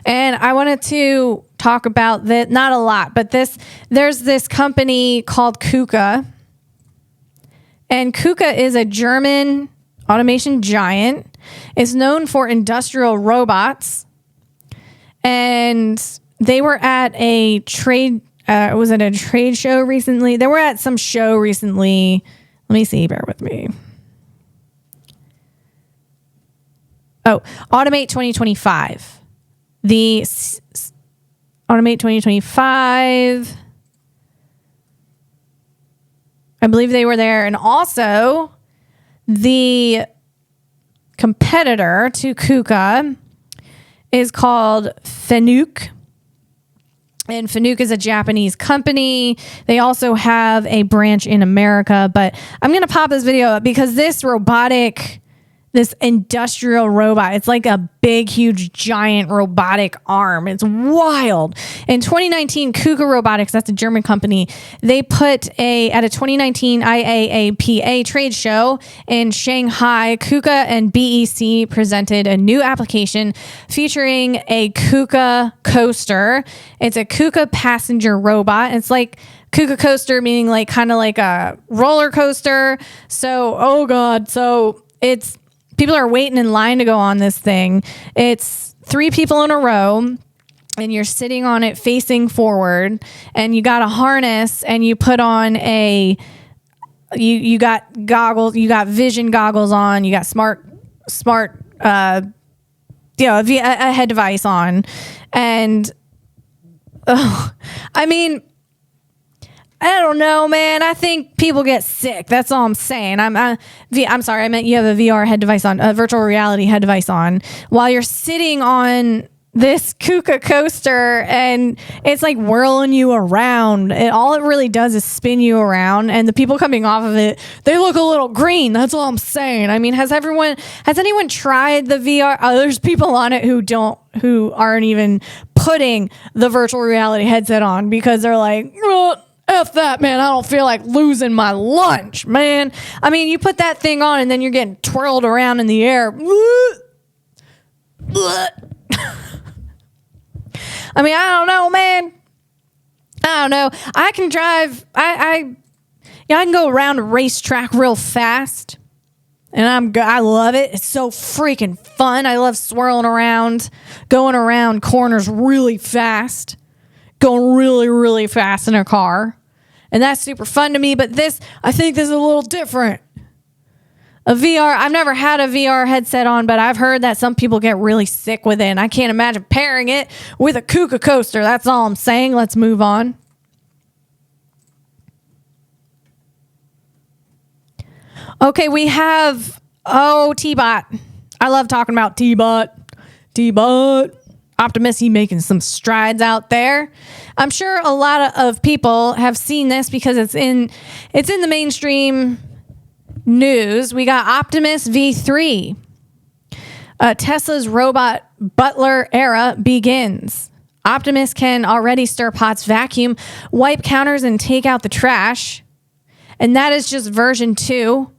And I wanted to talk about that, not a lot, but there's this company called KUKA. And KUKA is a German automation giant. It's known for industrial robots. And they were at a trade show recently? They were at some show recently. Let me see, bear with me. Oh, Automate 2025. The Automate 2025. I believe they were there. And also the competitor to KUKA is called Fanuc. And Fanuc is a Japanese company. They also have a branch in America. But I'm going to pop this video up because this industrial robot, it's like a big, huge, giant robotic arm. It's wild. In 2019, KUKA Robotics, that's a German company, they put at a 2019 IAAPA trade show in Shanghai, KUKA and BEC presented a new application featuring a KUKA coaster. It's a KUKA passenger robot. It's like KUKA coaster, meaning like kind of like a roller coaster. So it's people are waiting in line to go on this thing. It's 3 people in a row, and you're sitting on it facing forward, and you got a harness, and you put on you got goggles, you got vision goggles on, you got smart a head device on, and I mean, I don't know, man. I think people get sick. That's all I'm saying. I'm sorry. I meant you have a VR head device on, a virtual reality head device on, while you're sitting on this KUKA coaster, and it's like whirling you around. All it really does is spin you around, and the people coming off of it, they look a little green. That's all I'm saying. I mean, has anyone tried the VR? There's people on it who aren't even putting the virtual reality headset on because they're like, F that, man. I don't feel like losing my lunch, man. I mean, you put that thing on and then you're getting twirled around in the air. I mean, I don't know, man. I don't know. I can drive. I can go around a racetrack real fast, and I love it. It's so freaking fun. I love swirling around, going around corners really fast, going really, really fast in a car, and that's super fun to me. But I think this is a little different. A VR, I've never had a VR headset on, but I've heard that some people get really sick with it, and I can't imagine pairing it with a Kuka coaster. That's all I'm saying. Let's move on. Okay, we have, T-Bot. I love talking about T-Bot. T-Bot. Optimus, he making some strides out there. I'm sure a lot of people have seen this because it's in the mainstream news. We got Optimus V3. Tesla's robot butler era begins. Optimus can already stir pots, vacuum, wipe counters, and take out the trash. And that is just version 2.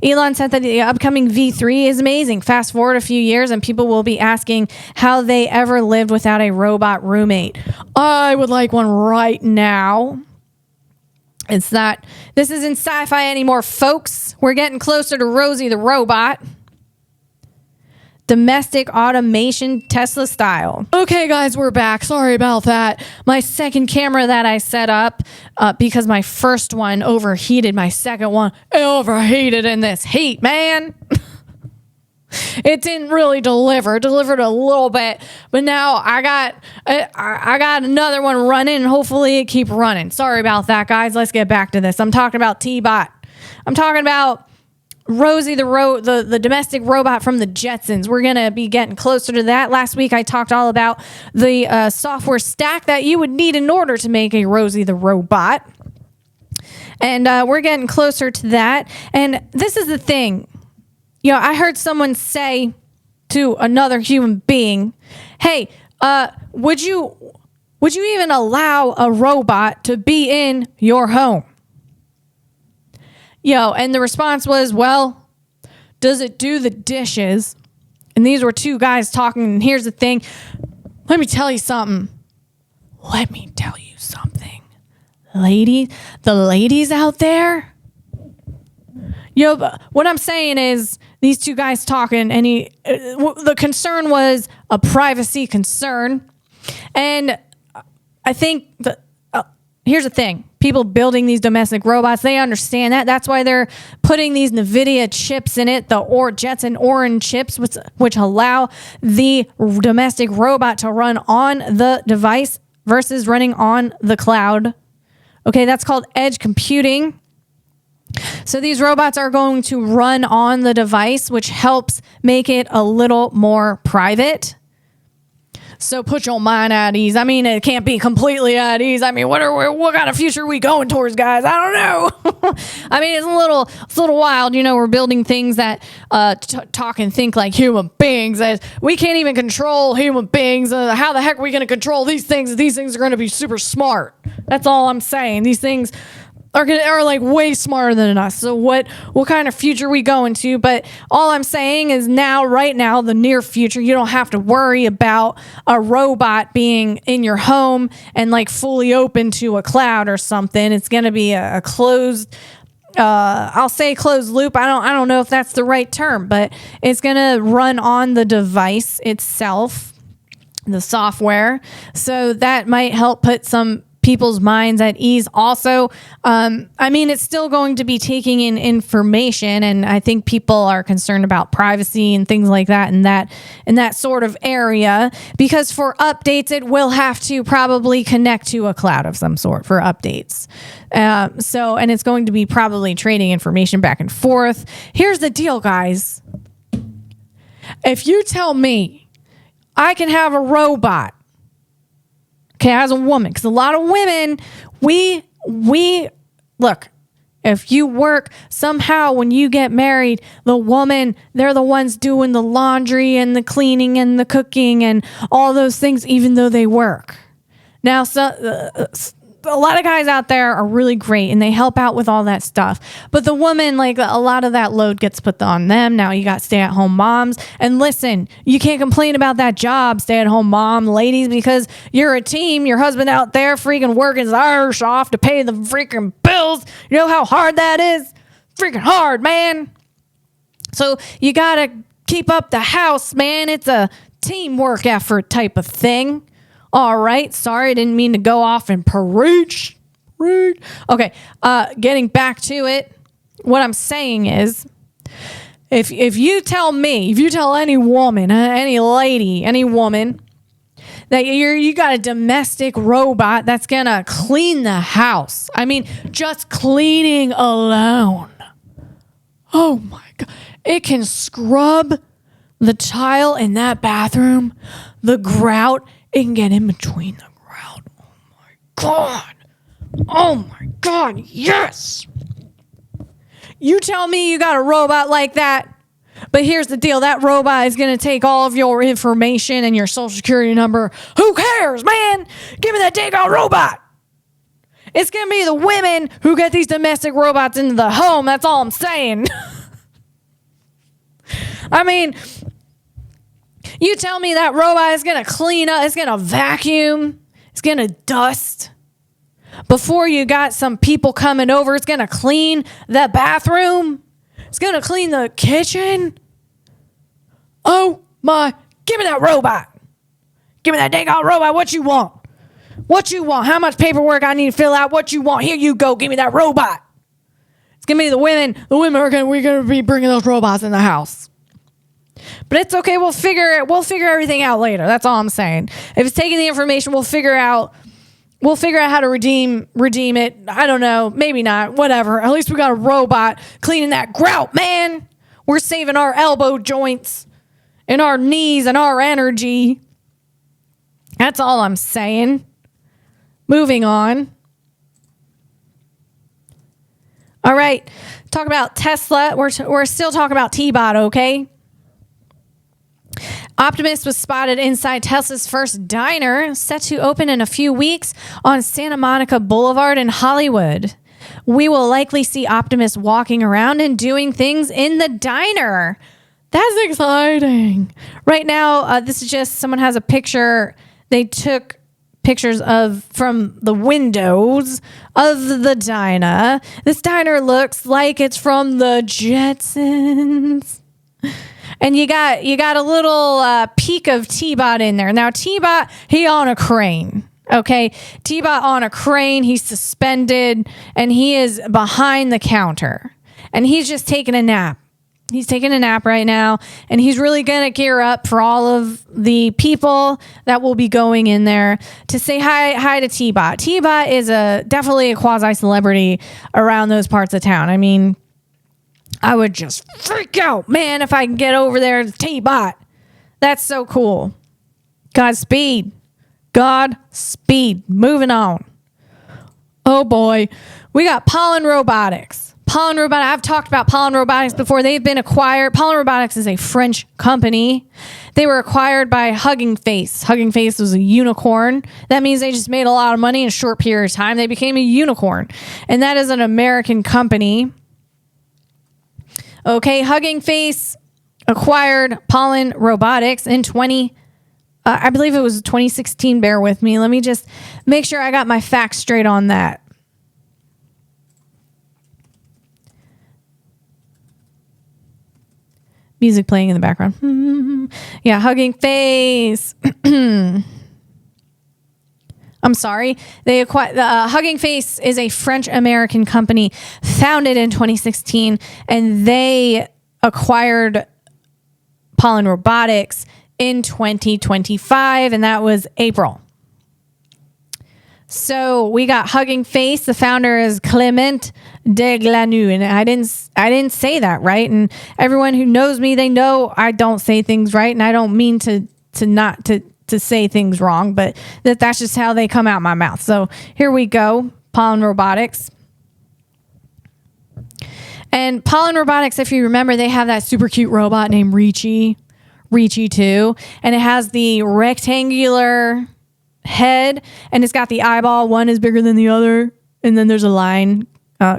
Elon said that the upcoming V3 is amazing. Fast forward a few years and people will be asking how they ever lived without a robot roommate. I would like one right now. This isn't sci-fi anymore, folks. We're getting closer to Rosie the robot. Domestic automation, Tesla style. Okay, guys, we're back. Sorry about that. My second camera that I set up, because my first one overheated, my second one overheated in this heat, man. It didn't really deliver. It delivered a little bit, but now I got another one running, and hopefully it keep running. Sorry about that, guys. Let's get back to this. I'm talking about T-Bot. I'm talking about Rosie the domestic robot from the Jetsons. We're going to be getting closer to that. Last week I talked all about the software stack that you would need in order to make a Rosie the robot. And we're getting closer to that. And this is the thing. You know, I heard someone say to another human being, hey, would you even allow a robot to be in your home? And the response was, well, does it do the dishes? And these were two guys talking, and here's the thing. Let me tell you something. The ladies out there, what I'm saying is these two guys talking, and the concern was a privacy concern. And I think here's the thing. People building these domestic robots, they understand that. That's why they're putting these NVIDIA chips in it, the Jetson Orin chips, which allow the domestic robot to run on the device versus running on the cloud. Okay, that's called edge computing. So these robots are going to run on the device, which helps make it a little more private. So put your mind at ease. I mean, it can't be completely at ease. I mean, what kind of future are we going towards, guys? I don't know. I mean, it's a little wild. We're building things that talk and think like human beings. We can't even control human beings. How the heck are we going to control these things? These things are going to be super smart. That's all I'm saying. These things are like way smarter than us. So what kind of future are we going to? But all I'm saying is right now, the near future, you don't have to worry about a robot being in your home and like fully open to a cloud or something. It's going to be a closed, I'll say closed loop. I don't know if that's the right term, but it's going to run on the device itself, the software. So that might help put some people's minds at ease. Also, it's still going to be taking in information, and I think people are concerned about privacy and things like that in that sort of area, because for updates it will have to probably connect to a cloud of some sort for updates. And it's going to be probably trading information back and forth. Here's the deal, guys. If you tell me I can have a robot, okay, as a woman, because a lot of women, we look, If you work, somehow when you get married, the woman, they're the ones doing the laundry and the cleaning and the cooking and all those things, even though they work. Now, a lot of guys out there are really great and they help out with all that stuff. But the woman, like a lot of that load gets put on them. Now you got stay-at-home moms. And listen, you can't complain about that job, stay-at-home mom, ladies, because you're a team. Your husband out there freaking working his arse off to pay the freaking bills. You know how hard that is? Freaking hard, man. So you got to keep up the house, man. It's a teamwork effort type of thing. All right. Sorry, I didn't mean to go off and preach. Okay. Getting back to it. What I'm saying is, if you tell me, if you tell any woman, any lady, any woman that you got a domestic robot that's gonna clean the house. I mean, just cleaning alone. Oh my God. It can scrub the tile in that bathroom, the grout. It can get in between the grout. Oh my God. Oh my God. Yes. You tell me you got a robot like that, but here's the deal. That robot is going to take all of your information and your social security number. Who cares, man? Give me that daggone robot. It's going to be the women who get these domestic robots into the home. That's all I'm saying. I mean, you tell me that robot is going to clean up, it's going to vacuum, it's going to dust. Before you got some people coming over, it's going to clean the bathroom. It's going to clean the kitchen. Oh my, give me that robot. Give me that dang old robot. What you want? What you want? How much paperwork I need to fill out? What you want? Here you go. Give me that robot. It's going to be the women. The women we're going to be bringing those robots in the house. But it's okay. We'll figure everything out later. That's all I'm saying. If it's taking the information, we'll figure out how to redeem it. I don't know. Maybe not. Whatever. At least we got a robot cleaning that grout, man. We're saving our elbow joints and our knees and our energy. That's all I'm saying. Moving on. All right. Talk about Tesla. We're still talking about T-Bot, okay? Optimus was spotted inside Tesla's first diner, set to open in a few weeks on Santa Monica Boulevard in Hollywood. We will likely see Optimus walking around and doing things in the diner. That's exciting. Right now, this is just someone has a picture. They took pictures from the windows of the diner. This diner looks like it's from the Jetsons. And you got a little peek of T-Bot in there. Now, T-Bot, he on a crane, okay? T-Bot on a crane. He's suspended, and he is behind the counter. And he's just taking a nap. He's taking a nap right now, and he's really going to gear up for all of the people that will be going in there to say hi to T-Bot. T-Bot is definitely a quasi-celebrity around those parts of town. I mean, I would just freak out, man, if I can get over there to T-Bot. That's so cool. Godspeed. Moving on. Oh, boy. We got Pollen Robotics. I've talked about Pollen Robotics before. They've been acquired. Pollen Robotics is a French company. They were acquired by Hugging Face. Hugging Face was a unicorn. That means they just made a lot of money in a short period of time. They became a unicorn. And that is an American company. Okay, Hugging Face acquired Pollen Robotics in I believe it was 2016. Bear with me. Let me just make sure I got my facts straight on that. Music playing in the background. Yeah, Hugging Face. I'm sorry. They acquired Hugging Face is a French-American company founded in 2016, and they acquired Pollen Robotics in 2025, and that was April. So we got Hugging Face. The founder is Clément Deglaneux, and I didn't say that right. And everyone who knows me, they know I don't say things right, and I don't mean to say things wrong, but that's just how they come out my mouth. So here we go. Pollen Robotics. And Pollen Robotics, if you remember, they have that super cute robot named Reachy 2, and it has the rectangular head, and it's got the eyeball. One is bigger than the other, and then there's a line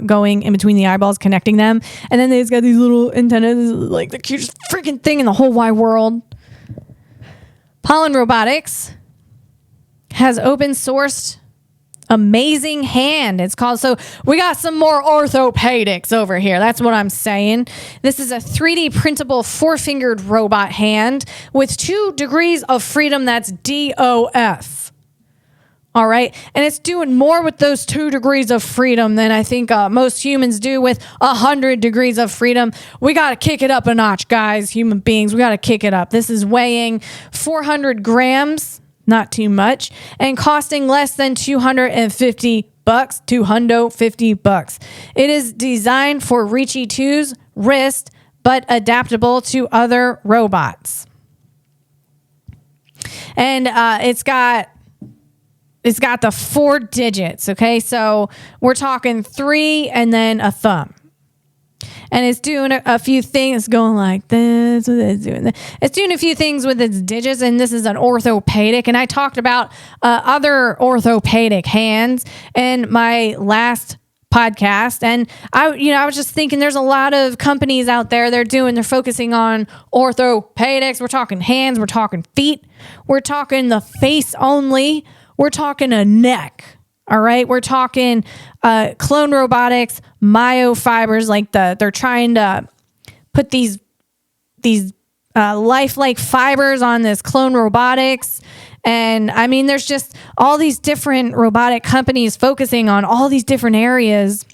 going in between the eyeballs connecting them, and then it's got these little antennas, like the cutest freaking thing in the whole wide world. Pollen Robotics has open sourced amazing hand, it's called. So we got some more orthopedics over here. That's what I'm saying. This is a 3D printable 4-fingered robot hand with 2 degrees of freedom. That's DOF. All right. And it's doing more with those 2 degrees of freedom than I think most humans do with 100 degrees of freedom. We got to kick it up a notch, guys, human beings. We got to kick it up. This is weighing 400 grams. Not too much, and costing less than $250, $250. It is designed for Reachy 2's wrist, but adaptable to other robots. And it's got the 4 digits. Okay, so we're talking 3 and then a thumb. And it's doing a few things, going like this. It's doing a few things with its digits, and this is an orthopedic. And I talked about other orthopedic hands in my last podcast, and I was just thinking, there's a lot of companies out there. They're focusing on orthopedics. We're talking hands. We're talking feet. We're talking the face only. We're talking a neck. All right, we're talking clone robotics, myofibers, like they're trying to put these lifelike fibers on this clone robotics. And I mean, there's just all these different robotic companies focusing on all these different areas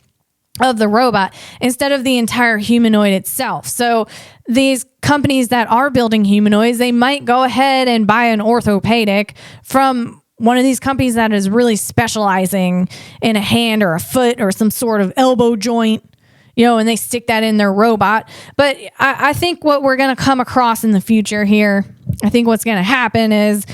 of the robot instead of the entire humanoid itself. So these companies that are building humanoids, they might go ahead and buy an orthopedic from one of these companies that is really specializing in a hand or a foot or some sort of elbow joint, and they stick that in their robot. But I think what we're going to come across in the future here, I think what's going to happen is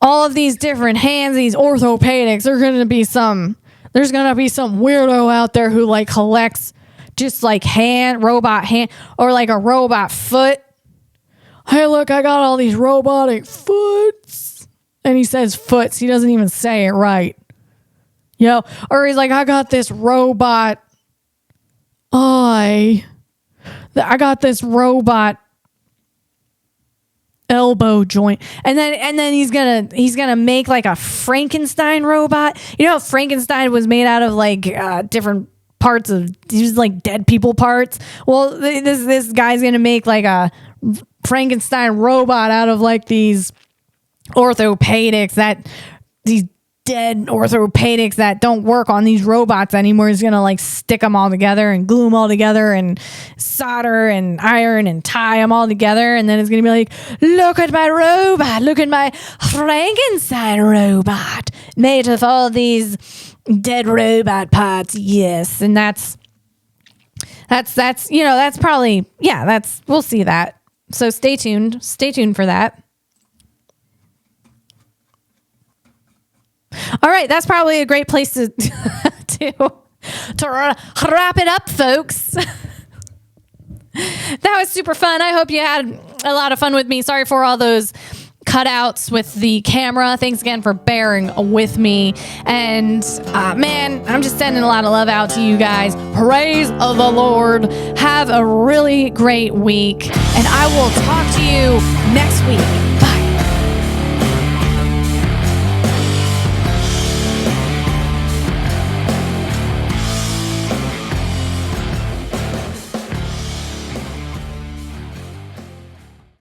all of these different hands, these orthopedics, there's going to be some weirdo out there who like collects just like robot hand, or like a robot foot. Hey, look, I got all these robotic foots. And he says foots. He doesn't even say it right. Or he's like, I got this robot eye. I got this robot elbow joint. And then he's gonna make like a Frankenstein robot. Frankenstein was made out of like different parts of just like dead people parts. Well, this guy's gonna make like a Frankenstein robot out of like these orthopedics, these dead orthopedics that don't work on these robots anymore. He's gonna like stick them all together and glue them all together and solder and iron and tie them all together, and then it's gonna be like, look at my robot, look at my Frankenstein robot made of all these dead robot parts. Yes. And that's probably, we'll see that. So stay tuned for that. All right, that's probably a great place to wrap it up, folks. That was super fun. I hope you had a lot of fun with me. Sorry for all those cutouts with the camera. Thanks again for bearing with me. And man, I'm just sending a lot of love out to you guys. Praise of the Lord. Have a really great week, and I will talk to you next week.